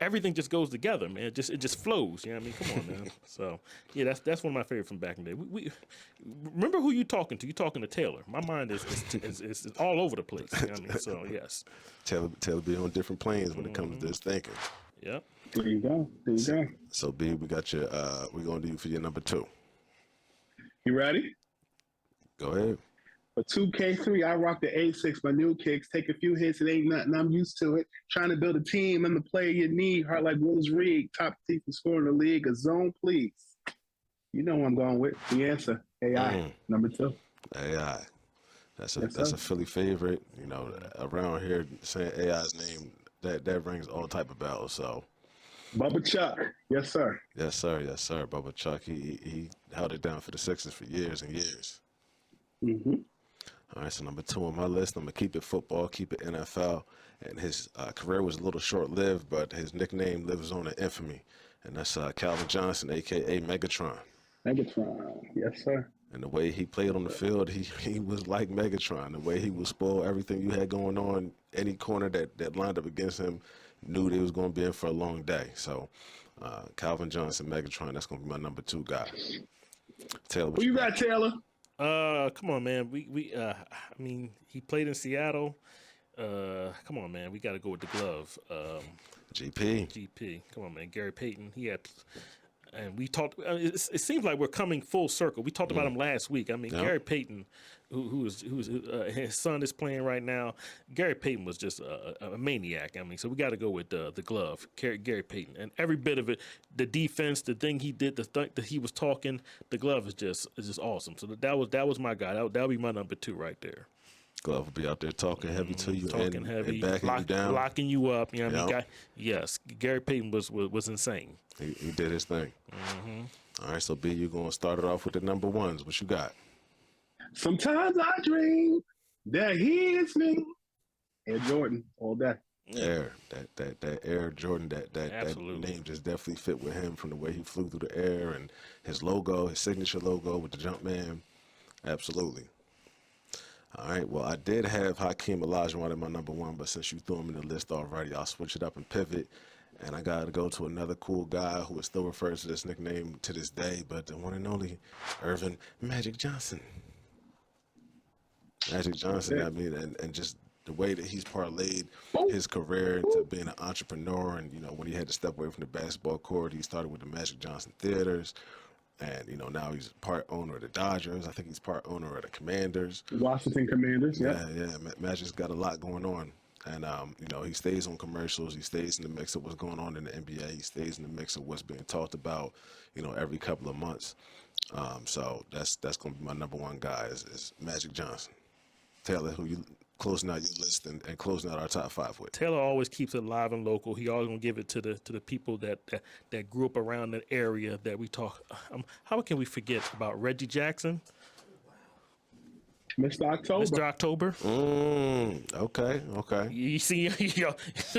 Everything just goes together, man. It just flows. You know what I mean? Come on, man. So yeah, that's one of my favorite from back in the day. We remember who you talking to? You talking to Taylor? My mind is all over the place. You know what I mean? So yes. Taylor be on different planes when it comes to this thinking. Yep. There you go. There you go. So B, we got your we're gonna do you for your number 2. You ready? Go ahead. For 2K3, I rock the A6, my new kicks. Take a few hits, it ain't nothing. I'm used to it. Trying to build a team, I'm the player you need. Heart like Willis Reed, top team scorer in the league. A zone, please. You know what I'm going with. The answer, AI, number 2. AI. That's Yes, a sir. Philly favorite. Around here saying AI's name that rings all type of bells. So Bubba Chuck. Yes, sir. yes, sir. Bubba Chuck, he held it down for the Sixers for years and years. Mm-hmm. All right, so number 2 on my list, I'm gonna keep it football, keep it NFL, and his career was a little short-lived, but his nickname lives on in infamy, and that's Calvin Johnson, aka Megatron. Megatron. Yes, sir. And the way he played on the field, he was like Megatron. The way he would spoil everything you had going on, any corner that lined up against him knew they was going to be in for a long day. So Calvin Johnson, Megatron, that's going to be my number 2 guy. Taylor, what Who you got, Taylor? Come on, man. I mean, he played in Seattle. Come on, man. We got to go with the glove. GP. GP. Come on, man. Gary Payton. He had, and we talked. It seems like we're coming full circle. We talked about him last week. I mean, Yeah. Gary Payton, who's his son is playing right now. Gary Payton was just a maniac. I mean, so we got to go with the glove, Gary Payton, and every bit of it. The defense, the thing he did, the thing that he was talking, the glove is just awesome. So that was my guy. That would be my number 2 right there. Glove will be out there talking heavy to you Talking and, heavy, and backing you down. locking you up. You know what I mean? Yep. Yes, Gary Payton was insane. He did his thing. All right, so B, you're going to start it off with the number 1s. What you got? Sometimes I dream that he is me. Air Jordan, all that. Air, that Air Jordan, that Absolutely. name just definitely fit with him from the way he flew through the air and his logo, his signature logo with the Jumpman. Absolutely. All right, well, I did have Hakeem Olajuwon at my number 1, but since you threw him in the list already, I'll switch it up and pivot. And I got to go to another cool guy who is still referred to this nickname to this day, but the one and only Irvin Magic Johnson. Magic Johnson, I mean, and just the way that he's parlayed his career into being an entrepreneur. And, when he had to step away from the basketball court, he started with the Magic Johnson Theaters. And, now he's part owner of the Dodgers. I think he's part owner of the Commanders. Washington Commanders, yeah. Yeah. Magic's got a lot going on. And, he stays on commercials. He stays in the mix of what's going on in the NBA. He stays in the mix of what's being talked about, every couple of months. So that's going to be my number 1 guy is Magic Johnson. Taylor, who you closing out your list and closing out our top 5 with? Taylor always keeps it live and local. He always gonna give it to the people that grew up around that area that we talk. How can we forget about Reggie Jackson? Mr. October. Mr. October. Okay. You see,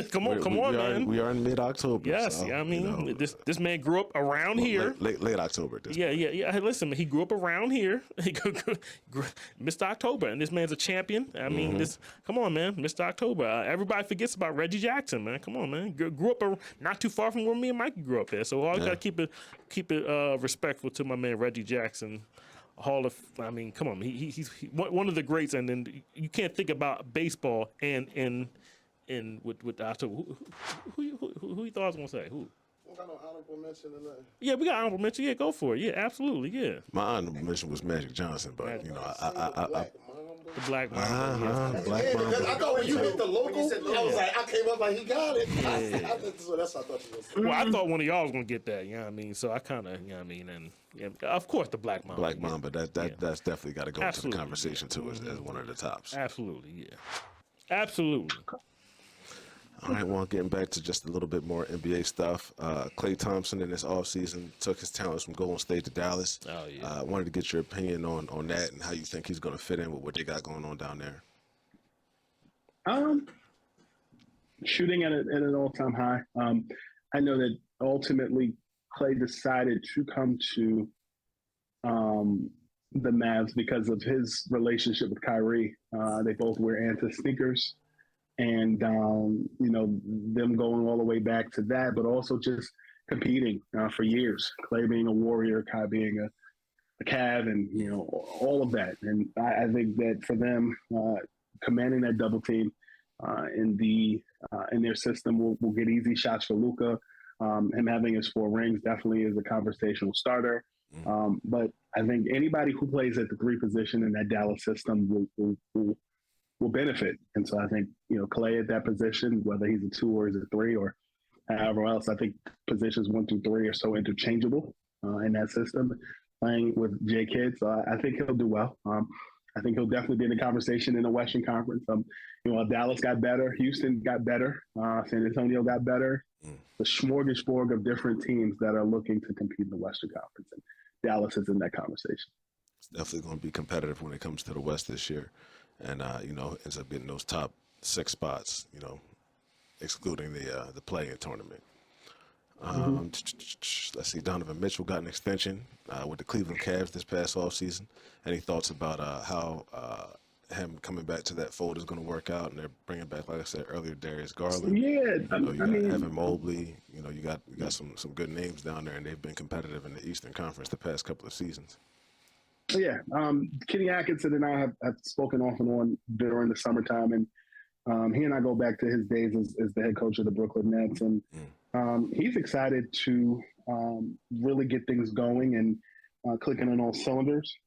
come on, man. We are in mid-October. Yes, so, yeah, I mean, this man grew up around well, here. late October at this Yeah, point. yeah. Hey, listen, he grew up around here. Mr. October, and this man's a champion. I mean, come on, man, Mr. October. Everybody forgets about Reggie Jackson, man. Come on, man. Grew up not too far from where me and Mikey grew up at. So I gotta keep it respectful to my man Reggie Jackson. I mean, come on, he's one of the greats, and then you can't think about baseball and with October. Who you thought I was gonna say? Who? Got no honorable mention in that. Yeah, we got honorable mention. Yeah, go for it. Yeah, absolutely. Yeah. My honorable mention was Magic Johnson, but you know, The Black Mamba. Black Yeah, Mamba. because I thought when you hit the local, I was like, I came up like he got it. So that's what I thought you was saying. Well, I thought one of y'all was gonna get that. You know what I mean? So I kind of, you know what I mean? And yeah, of course, the Black Mamba. Black Mamba. That's definitely got to go into the Absolutely, conversation too as one of the tops. Absolutely, yeah. Absolutely. All right, well, getting back to just a little bit more NBA stuff. Klay Thompson in this offseason took his talents from Golden State to Dallas. Oh, yeah. I wanted to get your opinion on that and how you think he's going to fit in with what they got going on down there. Shooting at an all-time high. I know that ultimately Klay decided to come to the Mavs because of his relationship with Kyrie. They both wear Anta sneakers. And, you know, them going all the way back to that, but also just competing for years. Klay being a Warrior, Kai being a Cav, and, you know, all of that. And I think that for them, commanding that double team in their system will get easy shots for Luka. Him having his 4 rings definitely is a conversational starter. But I think anybody who plays at the 3 position in that Dallas system will benefit. And so I think, you know, Klay at that position, whether he's a 2 or he's a 3 or however else, I think positions 1 through 3 are so interchangeable in that system, playing with J Kidd. So I think he'll do well. I think he'll definitely be in the conversation in the Western Conference. You know, Dallas got better, Houston got better, San Antonio got better. The smorgasbord of different teams that are looking to compete in the Western Conference, and Dallas is in that conversation. It's definitely going to be competitive when it comes to the West this year. And, you know, ends up getting those top 6 spots, you know, excluding the play-in tournament. Let's see, Donovan Mitchell got an extension with the Cleveland Cavs this past offseason. Any thoughts about how him coming back to that fold is going to work out? And they're bringing back, like I said earlier, Darius Garland. Yeah, you know, you got Evan Mobley. You know, you got some good names down there, and they've been competitive in the Eastern Conference the past couple of seasons. Yeah, Kenny Atkinson and I have spoken off and on during the summertime, and he and I go back to his days as the head coach of the Brooklyn Nets, and he's excited to really get things going and clicking on all cylinders.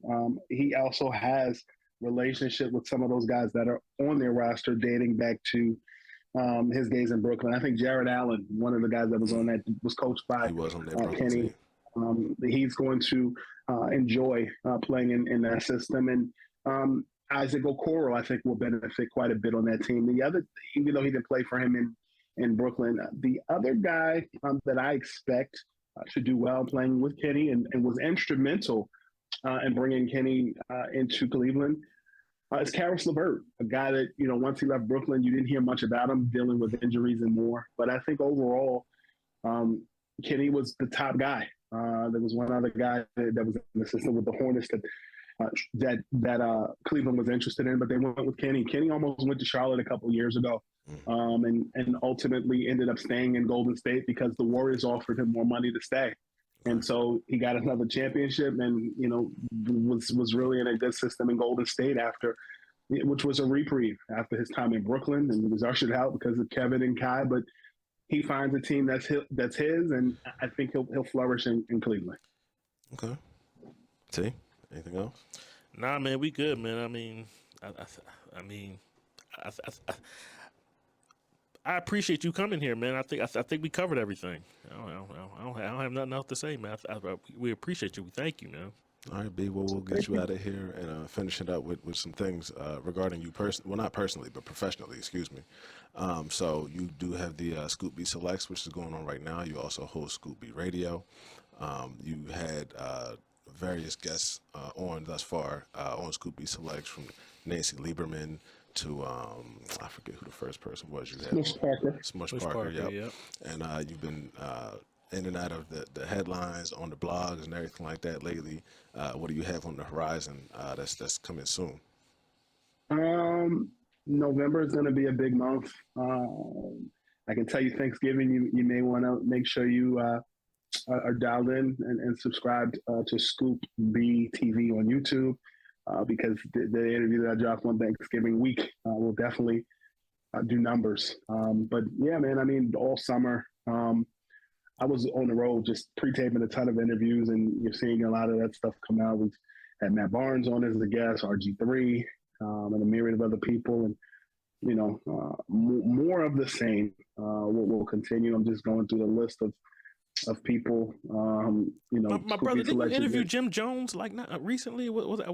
He also has relationship with some of those guys that are on their roster dating back to his days in Brooklyn. I think Jared Allen, one of the guys that was on that, was coached by Kenny. He's going to enjoy playing in that system. And Isaac Okoro, I think, will benefit quite a bit on that team. The other, even though he didn't play for him in Brooklyn, the other guy that I expect to do well playing with Kenny and was instrumental in bringing Kenny into Cleveland is Karis LeVert, a guy that, you know, once he left Brooklyn, you didn't hear much about him, dealing with injuries and more. But I think overall, Kenny was the top guy. There was one other guy that was in the system with the Hornets that Cleveland was interested in, but they went with Kenny. Kenny almost went to Charlotte a couple of years ago, and ultimately ended up staying in Golden State because the Warriors offered him more money to stay. And so he got another championship, and, you know, was really in a good system in Golden State after, which was a reprieve after his time in Brooklyn, and he was ushered out because of Kevin and Kai. But he finds a team that's his, and I think he'll flourish in Cleveland. Okay. T, anything else? Nah, man, we good, man. I mean, I appreciate you coming here, man. I think we covered everything. I don't have nothing else to say, man. We appreciate you. We thank you, man. All right, B. Well, we'll get you out of here and finish it up with some things regarding you well, not personally, but professionally. Excuse me. So you do have the Scoop B Selects, which is going on right now. You also host Scoop B Radio. You had various guests on thus far on Scoop B Selects, from Nancy Lieberman to I forget who the first person was you had Smush on. Parker. Smush Bush Parker, Parker, yep. yep. And you've been in and out of the headlines on the blogs and everything like that lately. What do you have on the horizon that's coming soon? November is going to be a big month. I can tell you, Thanksgiving, you may want to make sure you are dialed in and subscribed to Scoop B TV on YouTube, because the interview that I dropped on Thanksgiving week will definitely do numbers. But yeah, man, I mean, all summer, I was on the road just pre-taping a ton of interviews, and you're seeing a lot of that stuff come out. We've had Matt Barnes on as a guest, RG3, and a myriad of other people. And, you know, more of the same will continue. I'm just going through the list of people. You know, My brother, didn't you interview Jim Jones like not recently? Was that a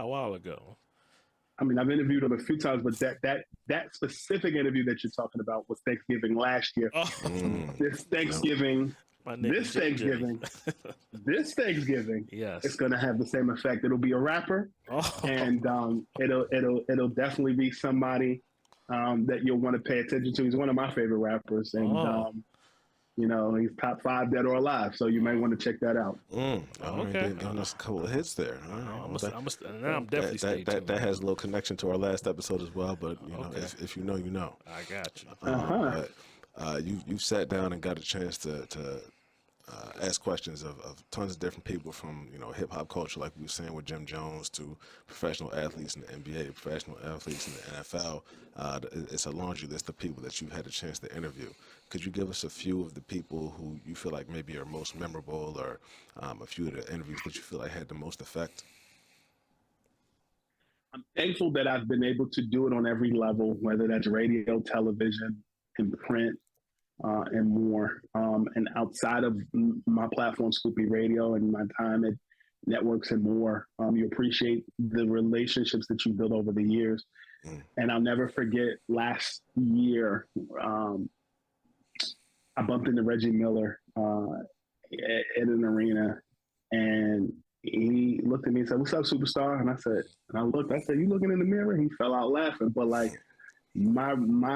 while ago? I mean, I've interviewed him a few times, but that specific interview that you're talking about was Thanksgiving last year. Oh, This Thanksgiving, my nigga, this Thanksgiving, this Thanksgiving, yes, it's gonna have the same effect. It'll be a rapper, and it'll definitely be somebody that you'll want to pay attention to. He's one of my favorite rappers, and you know, he's top 5 dead or alive, so you might want to check that out. Okay. Giving us a couple of hits there. All right. I'm definitely stay tuned. That has a little connection to our last episode as well, but you know, if you know, you know. I got you. But you've sat down and got a chance to ask questions of tons of different people, from, you know, hip hop culture, like we were saying with Jim Jones, to professional athletes in the NBA, professional athletes in the NFL. It's a laundry list of people that you've had a chance to interview. Could you give us a few of the people who you feel like maybe are most memorable, or a few of the interviews that you feel like had the most effect? I'm thankful that I've been able to do it on every level, whether that's radio, television, and print, and more. And outside of my platform, Scoopy Radio, and my time at networks and more, you appreciate the relationships that you build over the years. And I'll never forget last year, I bumped into Reggie Miller at an arena, and he looked at me and said, "What's up, superstar?" And I looked, I said, "You looking in the mirror?" He fell out laughing. But like, my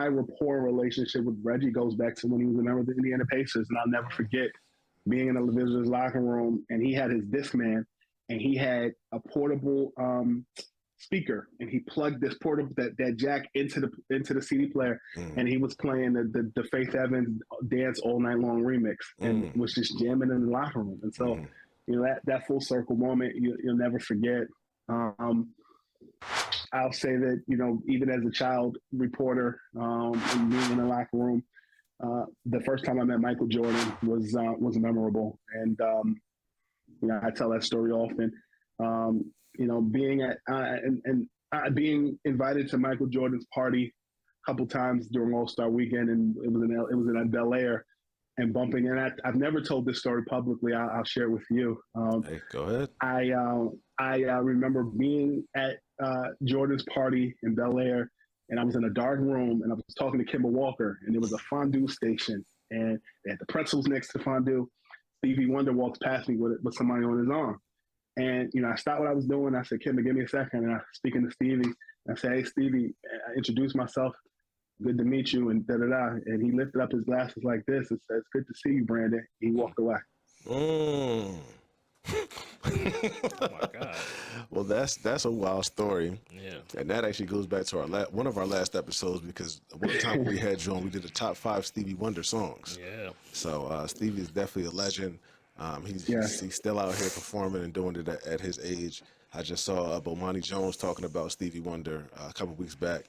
rapport relationship with Reggie goes back to when he was a member of the Indiana Pacers. And I'll never forget being in a visitor's locker room, and he had his Discman, and he had a portable speaker, and he plugged this portable that jack into the CD player, and he was playing the Faith Evans Dance All Night Long remix, and was just jamming in the locker room. And so, you know, that full circle moment you'll never forget. I'll say that, you know, even as a child reporter, and being in the locker room, the first time I met Michael Jordan was memorable, and you know, I tell that story often. You know, being at being invited to Michael Jordan's party a couple times during All-Star Weekend, and it was in Bel Air, and bumping. And I've never told this story publicly. I'll share it with you. Hey, go ahead. I remember being at Jordan's party in Bel Air, and I was in a dark room, and I was talking to Kimball Walker, and there was a fondue station, and they had the pretzels next to fondue. Stevie Wonder walks past me with somebody on his arm. And, you know, I stopped what I was doing. I said, "Kimber, give me a second." And I speaking to Stevie. I said, "Hey, Stevie," I introduced myself. "Good to meet you," and da-da-da. And he lifted up his glasses like this and says, "Good to see you, Brandon." He walked away. Oh my God. Well, that's a wild story. Yeah. And that actually goes back to one of our last episodes, because one time we had you on, we did a top 5 Stevie Wonder songs. Yeah. So Stevie is definitely a legend. He's still out here performing and doing it at his age. I just saw Bomani Jones talking about Stevie Wonder a couple weeks back,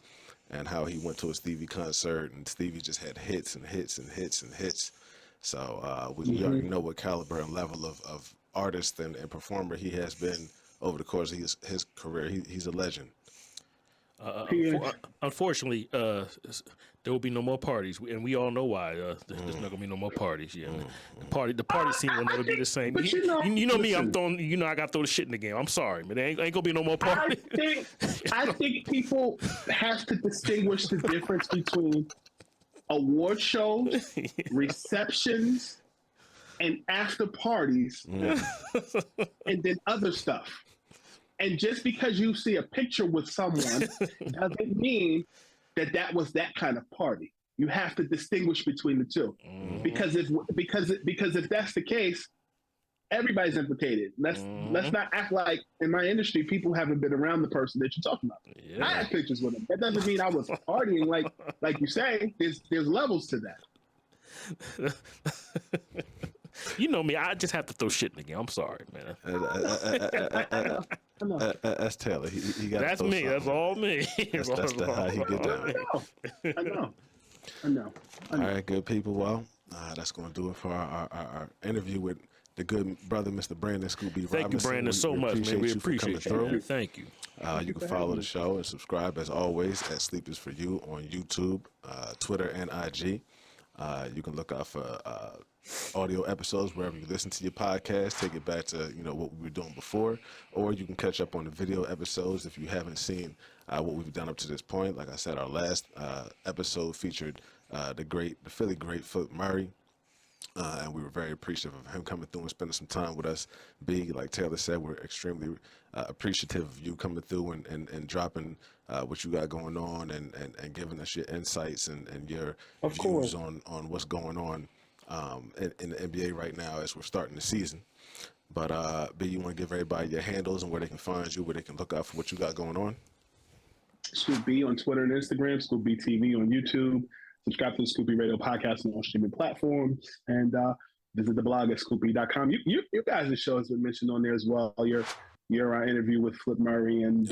and how he went to a Stevie concert, and Stevie just had hits and hits and hits and hits. So we already know what caliber and level of artist and performer he has been over the course of his career. He's a legend. Unfortunately, there will be no more parties, and we all know why. There's not gonna be no more parties. Yeah, the party scene will never be the same. But you know me, listen, I'm throwing. You know, I got to throw the shit in the game. I'm sorry, man. There ain't gonna be no more parties. I think people have to distinguish the difference between award shows, receptions, and after parties and then other stuff. And just because you see a picture with someone doesn't mean that that was that kind of party. You have to distinguish between the two, because if that's the case, everybody's implicated. Let's not act like in my industry people haven't been around the person that you're talking about. Yeah. I had pictures with him. That doesn't mean I was partying like you say. There's levels to that. You know me, I just have to throw shit in the game. I'm sorry, man. That's Taylor. He got. That's me. That's all me. That's how he get down. I know. All right, good people. Well, that's going to do it for our interview with the good brother, Mr. Brandon Scooby Robinson. Thank you, Brandon, so much, man. We appreciate you. Man. Thank you. You can follow the show and subscribe, as always, at Sleep is For You on YouTube, Twitter, and IG. You can look out for audio episodes wherever you listen to your podcast. Take it back to what we were doing before, or you can catch up on the video episodes if you haven't seen what we've done up to this point. Like I said, our last episode featured the Philly great Flip Murray. And we were very appreciative of him coming through and spending some time with us. B, like Taylor said, we're extremely appreciative of you coming through and dropping what you got going on and giving us your insights and your views on what's going on in the NBA right now as we're starting the season. But B, you want to give everybody your handles and where they can find you, where they can look out for what you got going on? Scoop B on Twitter and Instagram, Scoop B TV on YouTube. Subscribe to the Scoop B Radio podcast on all streaming platforms, and visit the blog at scoopb.com. You guys' show has been mentioned on there as well. Your interview with Flip Murray, and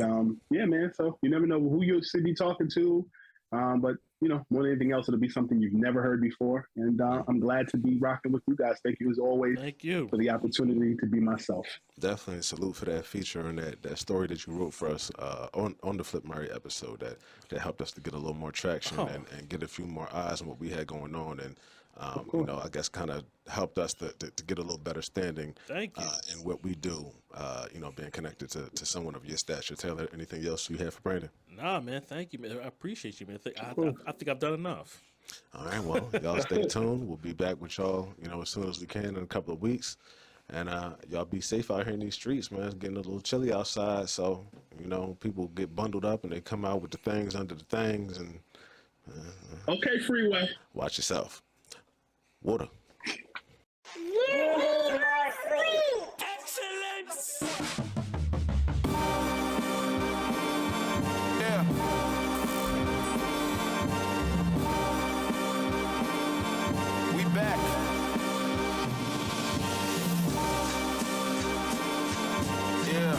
yeah, man. So you never know who you should be talking to, but more than anything else, it'll be something you've never heard before. And I'm glad to be rocking with you guys. Thank you as always. Thank you for the opportunity to be myself. Definitely salute for that feature and that story that you wrote for us on the Flip Murray episode that helped us to get a little more traction and get a few more eyes on what we had going on, and I guess kind of helped us to get a little better standing in what we do, being connected to someone of your stature. Taylor, anything else you have for Brandon? Nah, man, thank you, man. I appreciate you, man. I think I've done enough. All right, well, y'all stay tuned. We'll be back with y'all, as soon as we can in a couple of weeks. And y'all be safe out here in these streets, man. It's getting a little chilly outside, so, people get bundled up and they come out with the things under the things. And okay, Freeway. Watch yourself. Water. Excellence! We back. Yeah.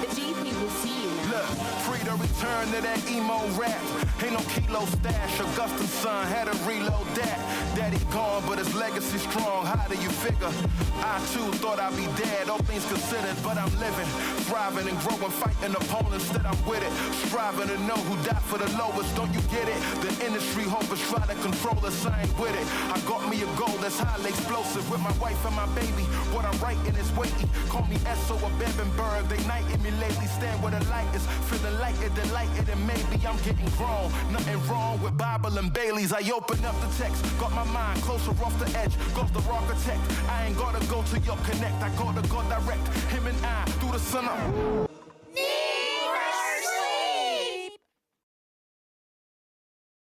The GP will see you now. Look, free to return to that emo rap. Ain't no kilo stash. Augustus' son had to reload that. Daddy gone, but his legacy strong. How do you figure? I too thought I'd be dead, all things considered, but I'm living, thriving and growing, fighting opponents that I'm with it. Striving to know who died for the lowest, don't you get it? The industry hopers try to control us, I ain't with it. I got me a goal that's highly explosive with my wife and my baby. What I'm writing is weighty. Call me S.O. or Bebenberg. They knighting me lately. Stand where the light is, feeling lighted, delighted, and maybe I'm getting grown. Nothing wrong with Bible and Baileys. I open up the text, got my mind closer off the edge. Goes the architect. I ain't gotta go to your connect. I gotta go direct. Him and I through the sun up.